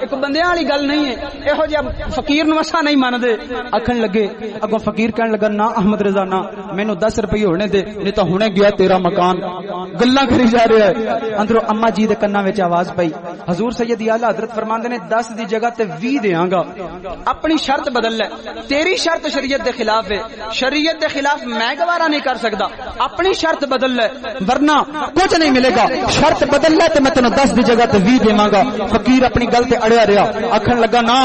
ایک بندیاں والی گل نہیں ہے ایہو جیا فقیر نو اسا نہیں ماندے آکھن لگے اگوں فقیر کہن لگا نا احمد رضا نا مینوں 10 روپے ہونے دے نہیں تو ہونے گیا تیرا مکان گلاں کری جا رہا ہے اندروں اما جی دے کناں وچ آواز پئی حضور سیدی اعلی حضرت فرماندے نے 10 دی جگہ تے 20 دیاں گا اپنی شرط بدل لے تیری شرط شریعت دے خلاف ہے شریعت دے خلاف میں گوارا نہیں کر سکدا اپنی شرط بدل لے ورنہ کچھ نہیں ملے گا شرط بدل لے تے میں تینوں 10 دی جگہ تے 20 دیواں گا فقیر اپنی گل تے اڑیا رہیا آکھن لگا نا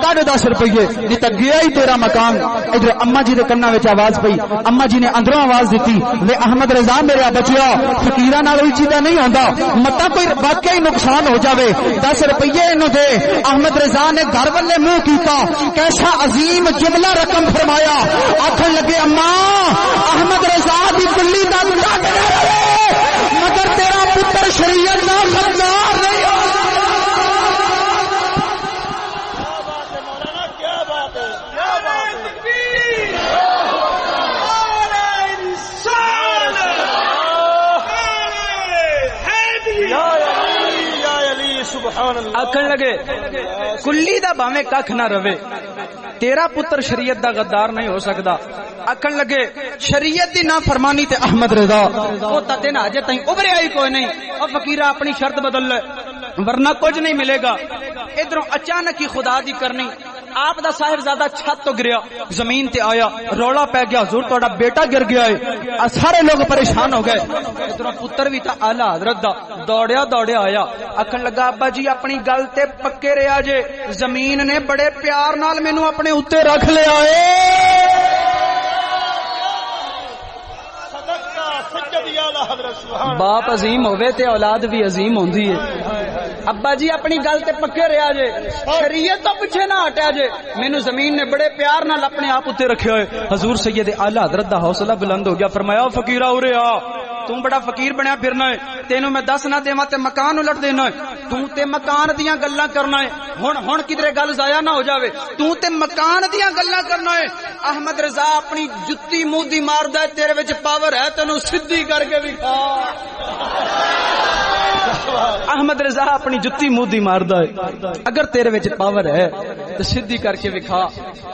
کڈ 10 روپے نہیں تے گیا ہی تیرا مکان ادھر اما جی دے کناں وچ آواز پئی اما جی نے اندروں آواز دتی وے احمد رضا میرا بچیا فقیراں نال وی چیزاں نہیں ہوندا متا کوئی واقعی نقصان ہو جاوے 10 روپے انہوں دے احمد رضا نے گھر والے منہ کیتا کیسا عظیم جملہ رقم فرمایا آکھن لگے اما احمد رضا دی کلی دا مگر تیرا پتر شریعت دا خدمار نہیں آکھن لگے کلی دا باویں ککھ نہ رہے تیرا پتر شریعت دا غدار نہیں ہو سکدا آکھن لگے شریعت دی نافرمانی تے احمد رضا او تے نہ اجے تائیں ابھریا ہی کوئی نہیں او فقیرہ اپنی شرط بدل لے ورنہ کچھ نہیں ملے گا ادھروں اچانک ہی خدا دی کرنی آپ دا صاحبزادہ چھت تو گریا زمین تے آیا رولا پہ گیا حضور تہاڈا بیٹا گر گیا ہے سارے لوگ پریشان ہو گئے ادھروں پتر بھی تا اعلی حضرت دا دوڑیا آیا آکھن لگا ابا جی اپنی گل تے پکے رہیا جے زمین نے بڑے پیار نال مینوں اپنے اوتے رکھ لیا اے باپ عظیم ہوئے تے اولاد بھی عظیم ہوندی ہے ابا جی اپنی گل تے پکے رہیا جے شریعت تو پیچھے نہ ہٹیا جے مینوں زمین نے بڑے پیار نال اپنے آپ اوتے رکھیا ہے حضور سید اعلی حضرت دا حوصلہ بلند ہو گیا فرمایا فقیرا اورے آ تو بڑا فقیر بنیا پھرنا ہے تینوں میں 10 نہ دیواں تے مکان الٹ دینا ہے تو تے مکان دیاں گلاں کرنا ہے ہن کدھرے گل ضائع نہ ہو جاوے تو تے مکان دیاں گلاں کرنا ہے احمد رضا اپنی جُتی منہ دی ماردا ہے تیرے وچ پاور ہے تینوں سیدھی کر کے وکھا احمد رضا اپنی جُتی منہ دی ماردا ہے اگر تیرے وچ پاور ہے تے سیدھی کر کے وکھا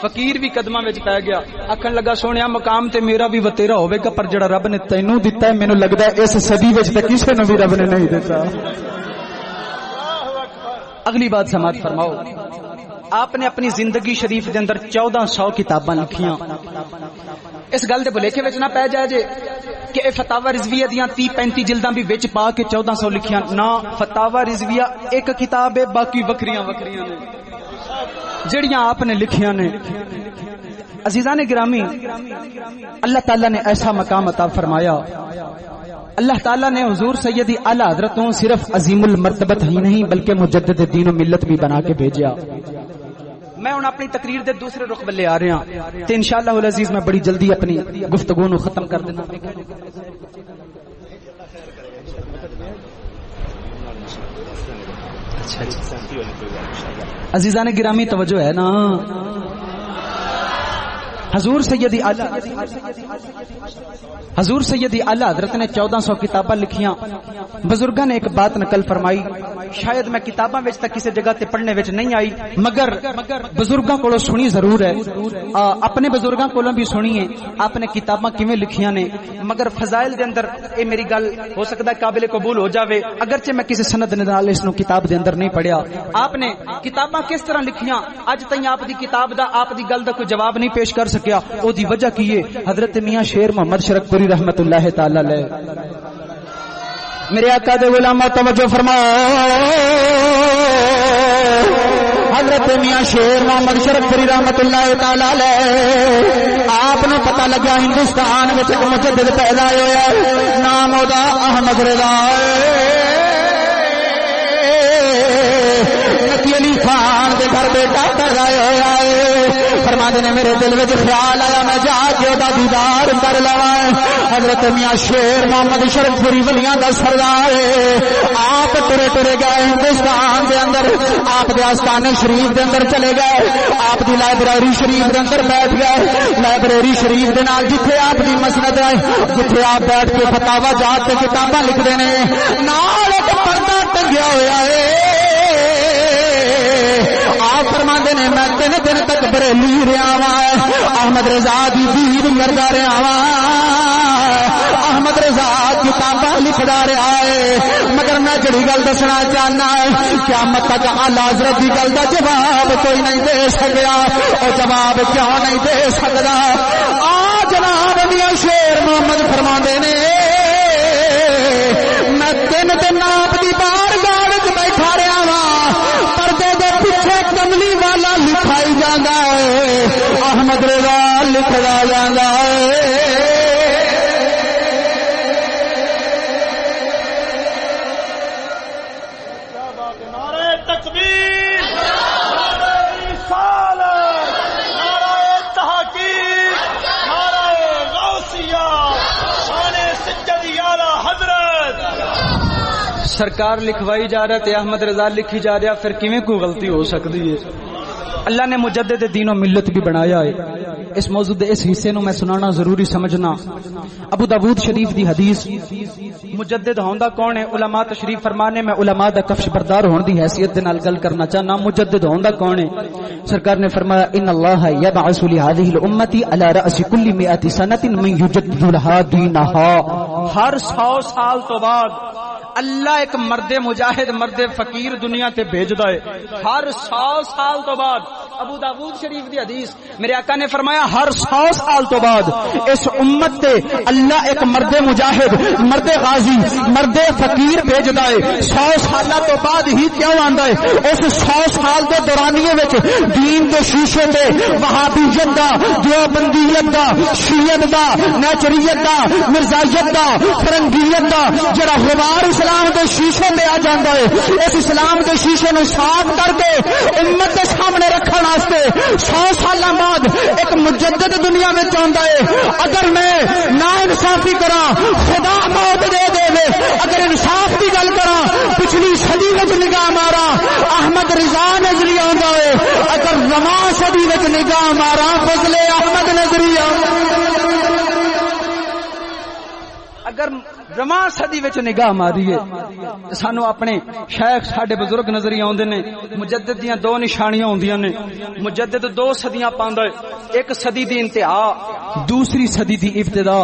فقیر بھی قدماں وچ پے گیا آکھن لگا سونیا مقام تے میرا بھی وتیرا ہوے گا پر جڑا رب نے تینوں دتا ہے مینوں لگدا ہے اس صدی وچ تے کسے نوں بھی رب نے نہیں دتا اگلی بات سماعت فرماؤ آپ نے اپنی زندگی شریف دے اندر 1400 کتاباں لکھیاں اس گل دے بھلیکے وچ نہ پے جائے جے کہ اے فتاوی رضویہ دیاں 30-35 جلداں بھی وچ پا کے 1400 لکھیاں نہ فتاوی رضویہ ایک کتاب ہے باقی وکھریاں نے جڑیاں آپ نے لکھیاں نے عزیزان گرامی اللہ تعالیٰ نے ایسا مقام عطا فرمایا اللہ تعالیٰ نے حضور سیدی اعلی حضرتوں صرف عظیم المرتبت ہی نہیں بلکہ مجدد دین و ملت بھی بنا کے بھیجا میں ہن اپنی تقریر دے دوسرے رخ بلے آ رہا تے انشاءاللہ العزیز میں بڑی جلدی اپنی گفتگو نو ختم کر دینا عزیزان گرامی توجہ ہے نا حضور سیدی اعلی حضرت نے 1400 کتاباں لکھیاں. بزرگاں نے ایک بات نقل فرمائی, شاید میں کتاباں وچ تک کسی جگہ تے پڑھنے وچ نہیں آئی, مگر بزرگاں کولوں سنی ضرور ہے. اپنے بزرگاں کولوں بھی سنی ہے آپ نے کتاباں کیویں لکھیاں نے, مگر فضائل دے اندر اے میری گل ہو سکدا ہے قابل قبول ہو جاوے, اگرچہ میں کسی سند نال اس نو کتاب دے اندر نہیں پڑھیا. آپ نے کتاباں کس طرح لکھیاں اج تائیں آپ دی کتاب دا آپ دی گل دا کوئی جواب نہیں پیش کر سکیا. او دی وجہ کی ہے, حضرت میاں شیر محمد شرک پوری رحمت اللہ تعالی علیہ. میرے آقا دے غلاموں توجہ فرماؤ, حضرت میاں شیر محمد شرک پوری رحمت اللہ تعالی علیہ آپ نے پتہ لگا ہندوستان وچ ایک مجدد پیدا ہویا, نام او دا احمد رضا نقی علی خان دے گھر بیٹا پیدا ہویا ہے. فرماندے نے میرے دل وچ خیال آیا میں جا کے دا دیدار کر لواں. حضرت میاں شیر محمد شرک پوری ولیاں دا سردار ہے. آپ ٹرے ٹرے گئے ہندوستان دے اندر, آپ دے آستانے شریف دے اندر چلے گئے, آپ دی لائبریری شریف دے اندر بیٹھ گئے. لائبریری شریف دے نال جتھے آپ دی مسند ہے, جتھے آپ بیٹھ کے فتاوا جات تے کتاباں لکھدے نے, نال ایک پردہ ٹنگیا ہویا ہے. آپ فرماندے نے میں 3 دن تک بریلی رہا وا, احمد رضا دی دید کردا رہا وا, احمد رضا کتاباں لکھدا رہا ہے. مگر میں جڑی گل دسنا چاہنا ہے, قیامت تک اعلی حضرت دی گل دا جواب کوئی نہیں دے سکیا. او جواب کیوں نہیں دے سکدا؟ آ جناب میاں شیر محمد فرماندے نے میں 3 دن آپ دی بارگاہ وچ بیٹھا رہا وا, پردے دے پیچھے کملی والا لکھائی جاندا ہے, احمد رضا لکھدا جاندا ہے. سرکار لکھوائی جا رہا تے احمد رضا لکھی جا رہا, پھر کیویں کوئی غلطی ہو سکتی ہے؟ اللہ نے مجدد دین و ملت بھی بنایا ہے. اس موضوع دے اس حصے نو میں سنانا ضروری سمجھنا. ابو داؤد شریف دی حدیث, مجدد ہوندا کون ہے؟ علماء تشریف فرمانے میں علماء دا کفش بردار ہون دی حیثیت دے نال گل کرنا چاہنا. مجدد ہوندا کون ہے؟ سرکار نے فرمایا ان اللہ یبعث لهذه الامه على راس كل 100 سنه من يجدد لها دینها. ہر 100 سال تو بعد اللہ ایک مرد مجاہد مرد فقیر دنیا تے بھیجدا ہے. ہر 100 سال تو بعد, ابو داؤد شریف دی حدیث, میرے آقا نے فرمایا ہر 100 سال تو بعد اس امت تے اللہ ایک مرد مجاہد مرد غازی مرد فقیر بھیجدا ہے. 100 سالہ تو بعد ہی کیوں آندا ہے؟ اس 100 سال دے دورانیے وچ دین دے شیشے تے وہابیت دا, دیوبندیت دا, شیعت دا, نیچریت دا, مرزائیت دا, فرنگیت دا جڑا غبار اسلام دے شیشے تے آ جاندا ہے, اس اسلام دے شیشے نو صاف کر کے امت دے سامنے رکھن واسطے 100 سال بعد ایک مجدد دنیا میں آندا ہے. اگر میں نا انصافی کراں خدا موت دے دے, اگر انصاف دی گل کراں پچھلی صدی وچ نگاہ ماراں احمد رضا نظری آندا ہے, اگر رواں صدی وچ نگاہ ماراں فضل احمد نظری اگر رواں صدی وچ نگاہ ماریے سانو اپنے شیخ ساڈے بزرگ نظری آوندے نے. مجدد دیاں 2 نشانیاں ہوندیاں نے. مجدد 2 صدیاں پاندا ہے, ایک صدی دی انتہا, دوسری صدی دی ابتدا.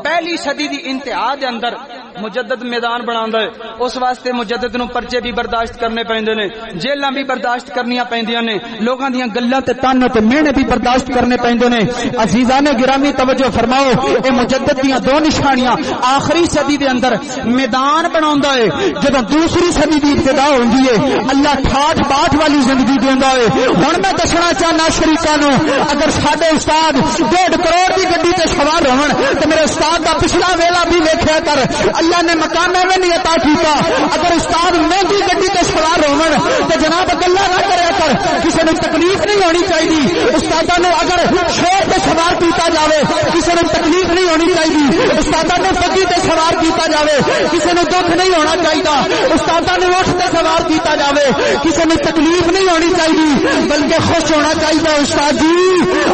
پہلی صدی دی انتہا دے اندر مجدد میدان بناندا ہے, اس واسطے مجدد نو پرچے بھی برداشت کرنے پیندے نے, جیلاں بھی برداشت کرنیاں پیندیاں نے, لوکاں دیاں گلاں تے تانے تے مہنے بھی برداشت کرنے پیندے نے. عزیزان گرامی توجہ فرماؤ, اے مجدد دیاں 2 نشانیاں آخری صدی دے اندر میدان بناوندا ہے. جدوں دوسری صدی دی ابتدا ہوندی ہے اللہ ٹھاٹھ باٹھ والی زندگی دیندا ہے. ہن میں دسنا چاہنا شریکاں نو, اگر ساڈے استاد 1.5 کروڑ دی گڈی تے سوار ہون تے میرے استاد دا پچھلا ویلا بھی ویکھیا کر. اللہ نے مقام میں نہیں عطا کیتا اگر استاد مہنگی گڈی تے سوار ہون تے جناب گلا نہ کریا کر کسی نے تکلیف نہیں ہونی چاہیے استاداں نو اگر شیر تے سوار کیتا جاوے کسی نے تکلیف نہیں ہونی چاہیے استاداں نو بگی تے سوار کیتا جاوے کسی نے دکھ نہیں ہونا چاہیے استاداں نو اٹھ تے سوار کیتا جاوے کسی نے تکلیف نہیں ہونی چاہیے بلکہ خوش ہونا چاہیے استاد جی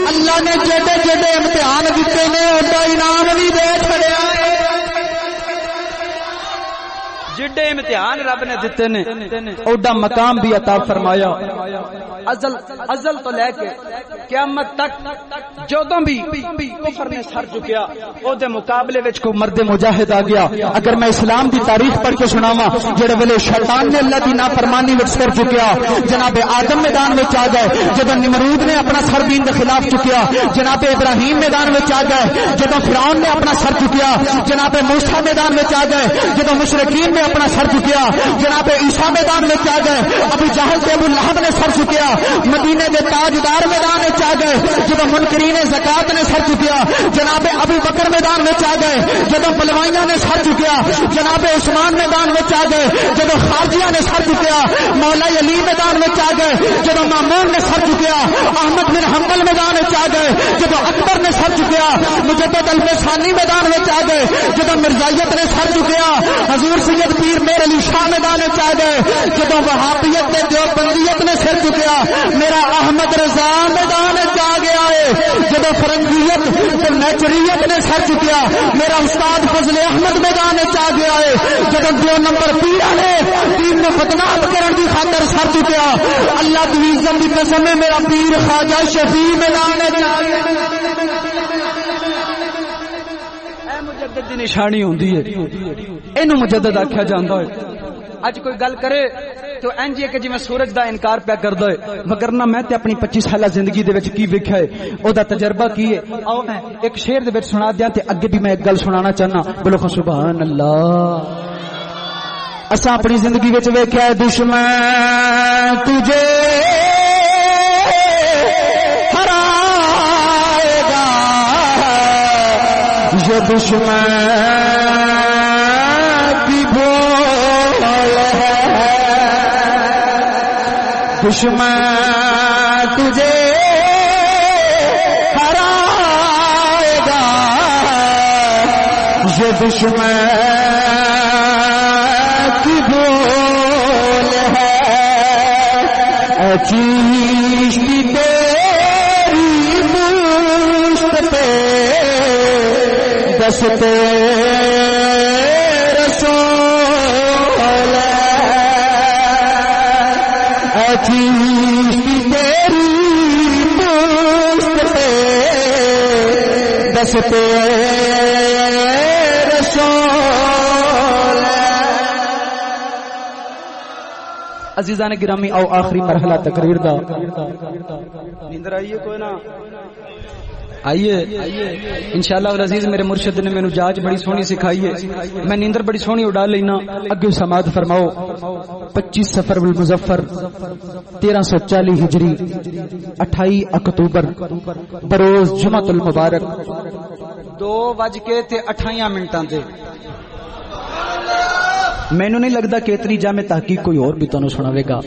اللہ نے جڑے جڑے امتحان دیتے نے اوڈا انعام بھی دے چھڑیا جڑے امتحان رب نے دیتے نے اوڈا مقام بھی عطا فرمایا ازل تو لے کے قیامت تک جدوں بھی کفر نے سر چکیا او دے مقابلے وچ کوئی مرد مجاہد آ گیا اگر میں اسلام دی تاریخ پڑھ کے سناواں جڑے ویلے شیطان نے اللہ دی نافرمانی وچ سر چکیا جناب آدم میدان وچ آ گئے جدوں نمرود نے اپنا سر دین دے خلاف چکیا جناب ابراہیم میدان وچ آ گئے جدوں فرعون نے اپنا سر چکیا جناب موسیٰ میدان وچ آ گئے جدوں مشرکین نے اپنا سر چکیا جناب عیسیٰ میدان وچ آ گئے ابو جہل تے ابو لہب نے سر چکیا مدینے دے تاجدار میدان وچ آ گئے جدوں منکرین زکات نے سر چکیا جناب ابو بکر میدان وچ آ گئے جدوں پلوائیاں نے سر چکیا جناب عثمان میدان وچ آ گئے جدوں خارجیاں نے سر چکیا مولا علی میدان وچ آ گئے جدوں مامون نے سر چکیا احمد بن حنبل میدان وچ آ گئے جدوں اکبر نے سر چکیا مجدد الفسانی میدان وچ آ گئے جدوں مرزائیت نے سر چکیا حضور سید پیر میر علی شاہ میدان وچ آ گئے جدوں وہابیت تے دیوبندیت نے سر چکیا میرا احمد رضا میدان وچ آ گیا ہے جدوں فرنگیت تے نیچریت نے سر چکیا میرا استاد فضل احمد میدان وچ آ گیا ہے جدوں 2 نمبر پیرا نے دین نو بدنام کرن دی خاطر سر چکیا اللہ دی عزت دی قسم ہے میرا پیر خواجہ شفیع میدان وچ آ گیا اے مجدد دی نشانی ہوندی ہے اینو مجدد آکھیا جاندا ہے اج کوئی گل کرے تو انج ہے کہ جویں سورج دا انکار پیا کردا ہے وگرنہ میں تے اپنی 25 سالہ زندگی دے وچ کی ویکھیا ہے او دا تجربہ کی ہے آؤ میں ایک شعر دے وچ سنا دیاں تے اگے بھی میں ایک گل سنانا چاہنا بولو سبحان اللہ اساں اپنی زندگی وچ ویکھیا ہے دشمن تجھے ہرائے گا یہ دشمن کی بول ہے دشمن تجھے ہرائے گا یہ دشمن کی بول ہے چیشتی تیری مشت پہ دست رسول ہے چیشتی تیری مشت پہ دست رسول ہے عزیزان گرامی آؤ آخری مرحلہ تقریر دا نیندر آئیے کوئی نہ آئیے انشاءاللہ العزیز میرے مرشد نے مینوں جاج بڑی سونی سکھائی ہے میں نیندر بڑی سونی اڑا لینا اگے سماعت فرماؤ 25 صفر المظفر 1340 ہجری 28 اکتوبر بروز جمعۃ المبارک 2:28 تے مینوں نہیں لگتا کہ اتنی جامع تحقیق کوئی اور بھی تانوں سناوے گا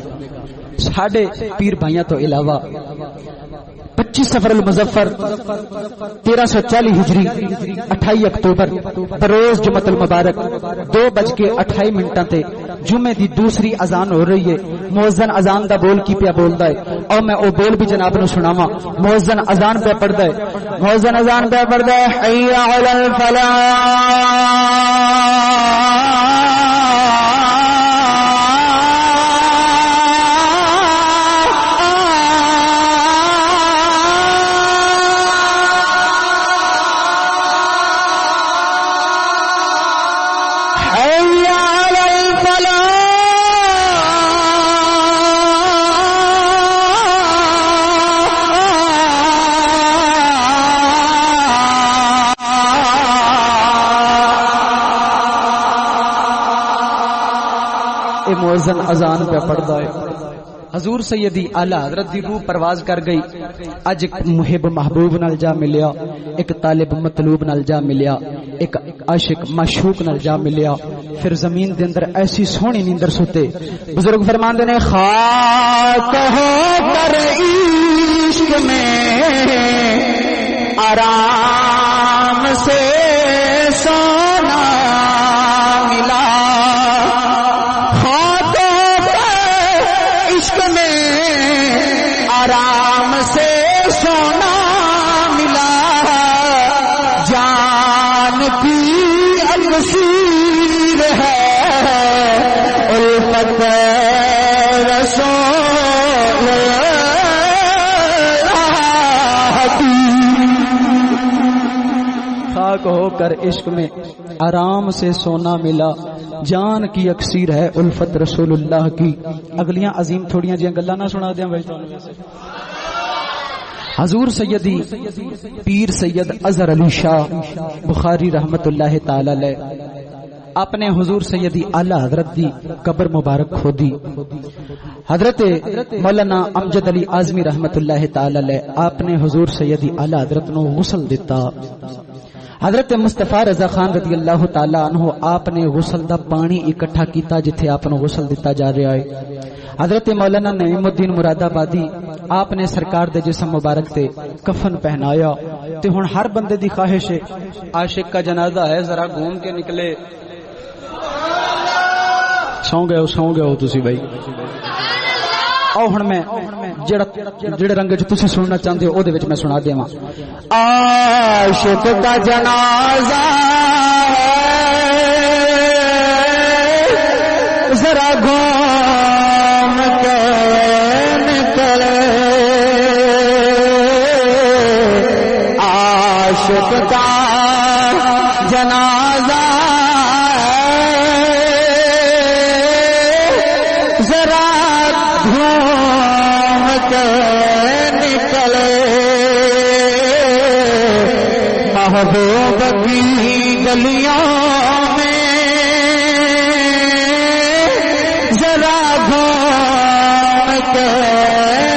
ساڈے پیر بھائیاں تو علاوہ 25 صفر المظفر 1340 ہجری 28 اکتوبر بروز جمعۃ المبارک 2:28 تے جمعے دی دوسری اذان ہو رہی ہے مؤذن اذان دا بول کی پیا بولدا ہے اور میں او بول بھی جناب نو سناواں مؤذن اذان پہ پڑھدا ہے مؤذن اذان پہ پڑھدا ہے حی علی الفلاح مؤذن اذان پہ پڑھدا ہے حضور سیدی اعلی حضرت دی روح پرواز کر گئی. اج ایک محب محبوب نال جا ملیا, ایک طالب مطلوب نال جا ملیا, ایک عاشق معشوق نال جا ملیا. پھر زمین دے اندر ایسی سونی نیندر سوتے. بزرگ فرماندے نے خاک ہو کر عشق میں آرام سے سونا ملا, آرام سے سونا ملا, جان کی اکسیر ہے الفت رسول خاک ہو کر عشق میں آرام سے سونا ملا, جان کی اکسیر ہے الفت رسول اللہ کی. اگلیاں عظیم تھوڑیاں جیاں گلاں نہ سنا دیاں بھائی تانوں ویسے. حضور سیدی پیر سید اظہر علی شاہ بخاری رحمت اللہ تعالی علیہ آپ نے حضور سیدی اعلی حضرت دی قبر مبارک کھودی. حضرت مولانا امجد علی اعظمی رحمت اللہ تعالی علیہ آپ نے حضور سیدی اعلی حضرت نو غسل دیتا. حضرت مصطفی رضا خان رضی اللہ تعالی عنہ آپ نے غسل دا پانی اکٹھا کیتا جتھے آپ نو غسل دیتا جا رہا ہے. حضرت مولانا نعیم الدین مراد آبادی آپ نے سرکار دے جسم مبارک تے کفن پہنایا. تے ہن ہر بندے دی خواہش ہے عاشق کا جنازہ ہے ذرا گھوم کے نکلے. سو گئے ہو تسی بھائی. آؤ ہن میں جڑے رنگ وچ تسی سننا چاہندے ہو او دے وچ میں سنا دیواں. عاشق کا جنازہ ذرا گھوم کے نکلے, عاشق کا جنازہ ذرا گھوم کے نکلے, محبوب کی گلیوں میں ذرا گھوم کے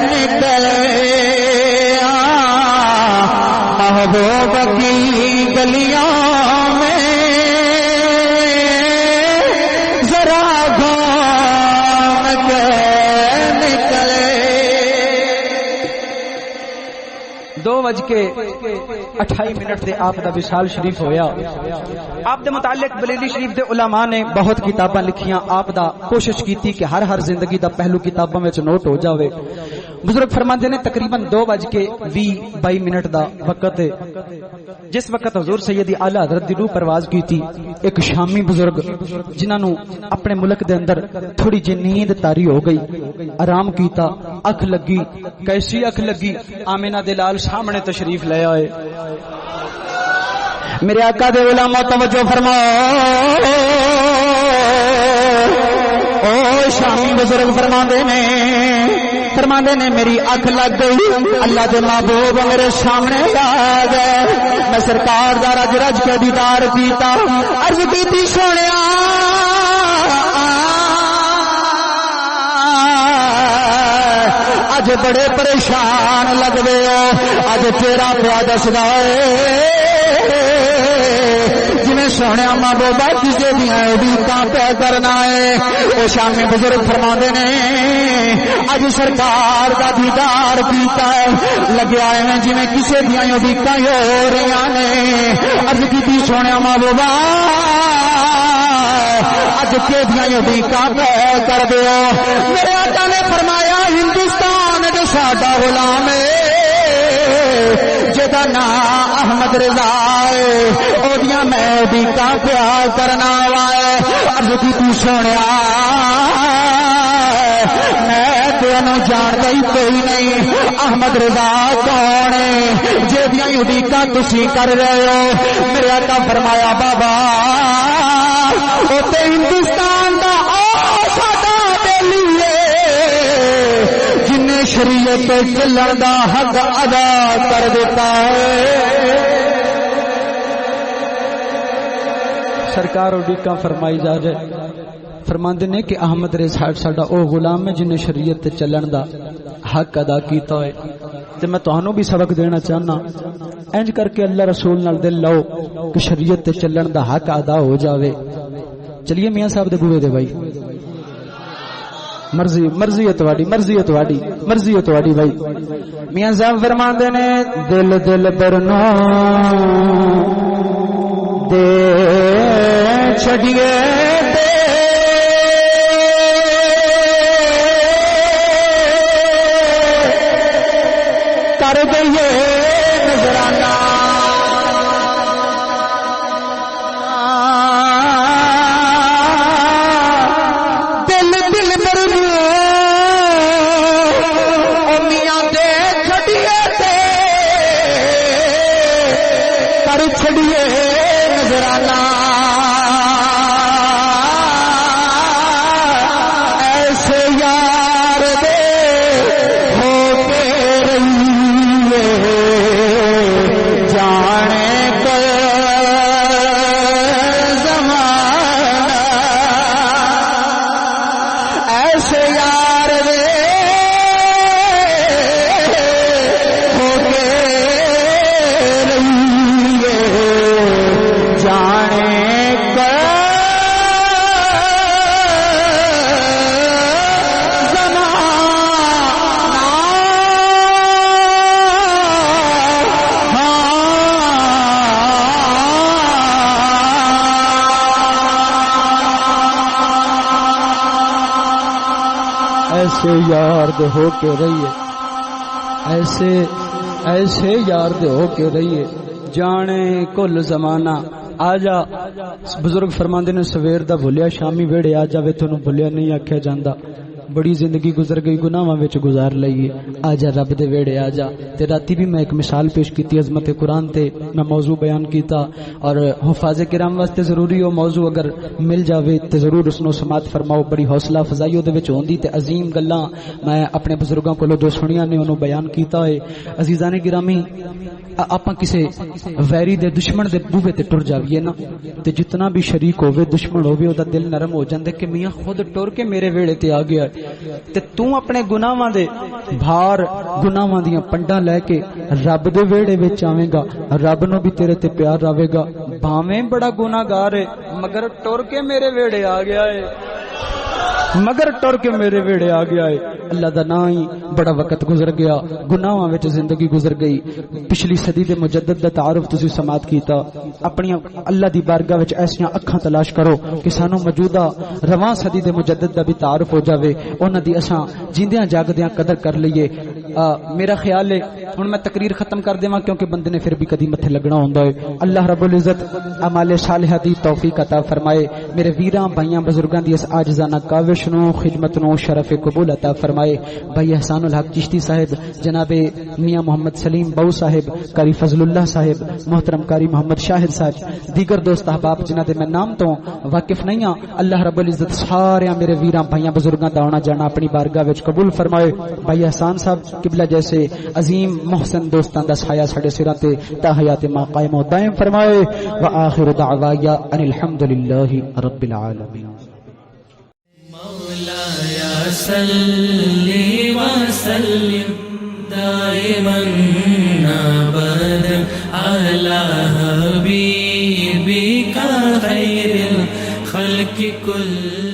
نکلے, محبوب کی گلیوں میں ذرا گھوم کے نکلے. 2:28 دے آپ دا وصال شریف ہویا. آپ دے متعلق بریلی شریف دے علماء نے بہت کتاباں لکھیاں. آپ دا کوشش کیتی کہ ہر زندگی دا پہلو کتاباں وچ نوٹ ہو جاوے. بزرگ فرماندے نے تقریباً 2:20 دا وقت ہے جس وقت حضور سیدی اعلی حضرت دی روح پرواز کیتی. ایک شامی بزرگ جنہاں نو اپنے ملک دے اندر تھوڑی جی نیند تاری ہو گئی, آرام کیتا, اکھ لگی. کیسی اکھ لگی؟ آمینہ دے لال سامنے تشریف لے آئے. میرے آقا دے علماء توجہ فرماؤ. او شامی بزرگ فرماندے نے میری اکھ لگ گئی, اللہ دے محبوب میرے سامنے آ گئے. میں سرکار دا رج رج کے دیدار کیتا, عرض کیتی سونیا اج بڑے پریشان لگ رہے ہو, اج تیرا پیا دسدا جی سونے محبوبہ کسی دیا اڈیقاں پہ کرنا ہے. وہ شامی بزرگ فرماندے نے اج سرکار دا دیدار کیتا ہے, لگیا ہے جی کسی دیا اڈیقاں ہو رہی نے. عرض کی سونے محبوبہ اج کے دیا اڈیقاں پہ کر دیو. میرے آقا نے فرمایا ہندوستان جو ساڈا غلام ہے جدا نام احمد رضا ہے, اودیاں میں بھی کا پیار کرنا وائے. عرض کی تو سنیا میں تینوں جانتا ہی کوئی نہیں, احمد رضا کون ہے جیدیاں اڈیقاں تسی کر رہے ہو. میرے آقا فرمایا بابا وہ تے ہندوستان دا ساڈا دلی ہے جن شریعت چلن دا حق ادا کر دیتا ہے. سرکار اڈیقاں فرمائی جا رہے. فرماندے نے کہ احمد رضا ساڈا او غلام ہے جن نے شریعت تے چلن دا حق ادا کیتا ہے تے میں تانوں بھی سبق دینا چاہنا انج کر کے اللہ رسول نال دل لاؤ کہ شریعت تے چلن دا حق ادا ہو جاوے. چلیے میاں صاحب دے بوئے دے بھائی مرضی ہے تواڈی بھائی. میاں صاحب فرماندے نے دل برنو دے چھڑیے کر دئیے نظرانہ دل برنو میاں دے چھڑیے کر چھڑیے نظرانہ ایسے یار دے ہو کے رہیے جانے کر زمانہ ایسے یار دے ہو کے رہیے جانے کا ایسے یار دے ہو کے رہیے ایسے یار دے ہو کے رہیے جانے کل زمانہ. آجا بزرگ فرماندے نے سویر دا بھولیا شامی ویڑے آ جاوے تھانوں بھولیا نہیں آکھیا جاندا. بڑی زندگی گزر گئی گناہاں وچ گزار لئیے آجا رب دے ویڑے آجا. تے راتی بھی میں ایک مثال پیش کیتی عظمت قرآن تے میں موضوع بیان کیتا اور حفاظ کرام واسطے ضروری ہو موضوع اگر مل جاوے تے ضرور اس نو سماعت فرماؤ. بڑی حوصلہ افزائی اودے وچ ہوندی تے عظیم گلاں میں اپنے بزرگاں کولوں جو سنیاں نے اونوں بیان کیتا ہے. عزیزان گرامی آپاں کسے ویری دے دشمن دے بوہے تے ٹر جاویے نا تے جتنا بھی شریک ہوے دشمن ہوے او دا دل نرم ہو جاندے کہ میاں خود ٹر کے میرے ویڑے تے آ گیا تے تو اپنے گناہاں دے بھار گناہاں دیاں پنڈاں لے کے رب دے ویڑے وچ آویں گا. رب نو بھی تیرے تے پیار راوے گا بھاویں بڑا گناہگار ہے مگر ٹر کے میرے ویڑے آ گیا ہے اللہ دا نام ہی بڑا وقت گزر گیا گناہاں وچ زندگی گزر گئی. پچھلی صدی دے مجدد دا تعارف تسی سماعت کیتا. اپنی اللہ دی بارگاہ وچ ایسیاں اکھاں تلاش کرو کہ سانو موجودہ رواں صدی دے مجدد دا بھی تعارف ہو جاوے انہاں دی اساں جیندیاں جاگدیاں قدر کر لئیے. میرا خیال ہے ہن میں تقریر ختم کر دیواں کیونکہ بندے نے پھر بھی کدی متھے لگنا ہوندا ہے. اللہ رب العزت اعمال صالحہ دی توفیق عطا فرمائے. میرے ویراں بھائیاں بزرگاں دی اس عاجزانہ کاوش نو خدمت نو شرف قبول عطا فرمائے. بھائی احسان الحق چشتی صاحب جناب میاں محمد سلیم بہو صاحب قاری فضل اللہ صاحب محترم قاری محمد شاہد صاحب دیگر دوست احباب جنہاں دے میں نام تو واقف نہیں ہاں اللہ رب العزت سارے میرے ویراں بھائیاں بزرگاں دا آنا جانا اپنی بارگاہ وچ قبول فرمائے. بھائی احسان صاحب قبلہ جیسے عظیم محسن دوستاں دا سایہ ساڈے سراں تے تا حیات ما قائم و دائم فرمائے. وآخر دعوایا ان الحمدللہ رب العالمین. مولایا صلی وسلم دائما ابدا علی حبیبک خیر الخلق کل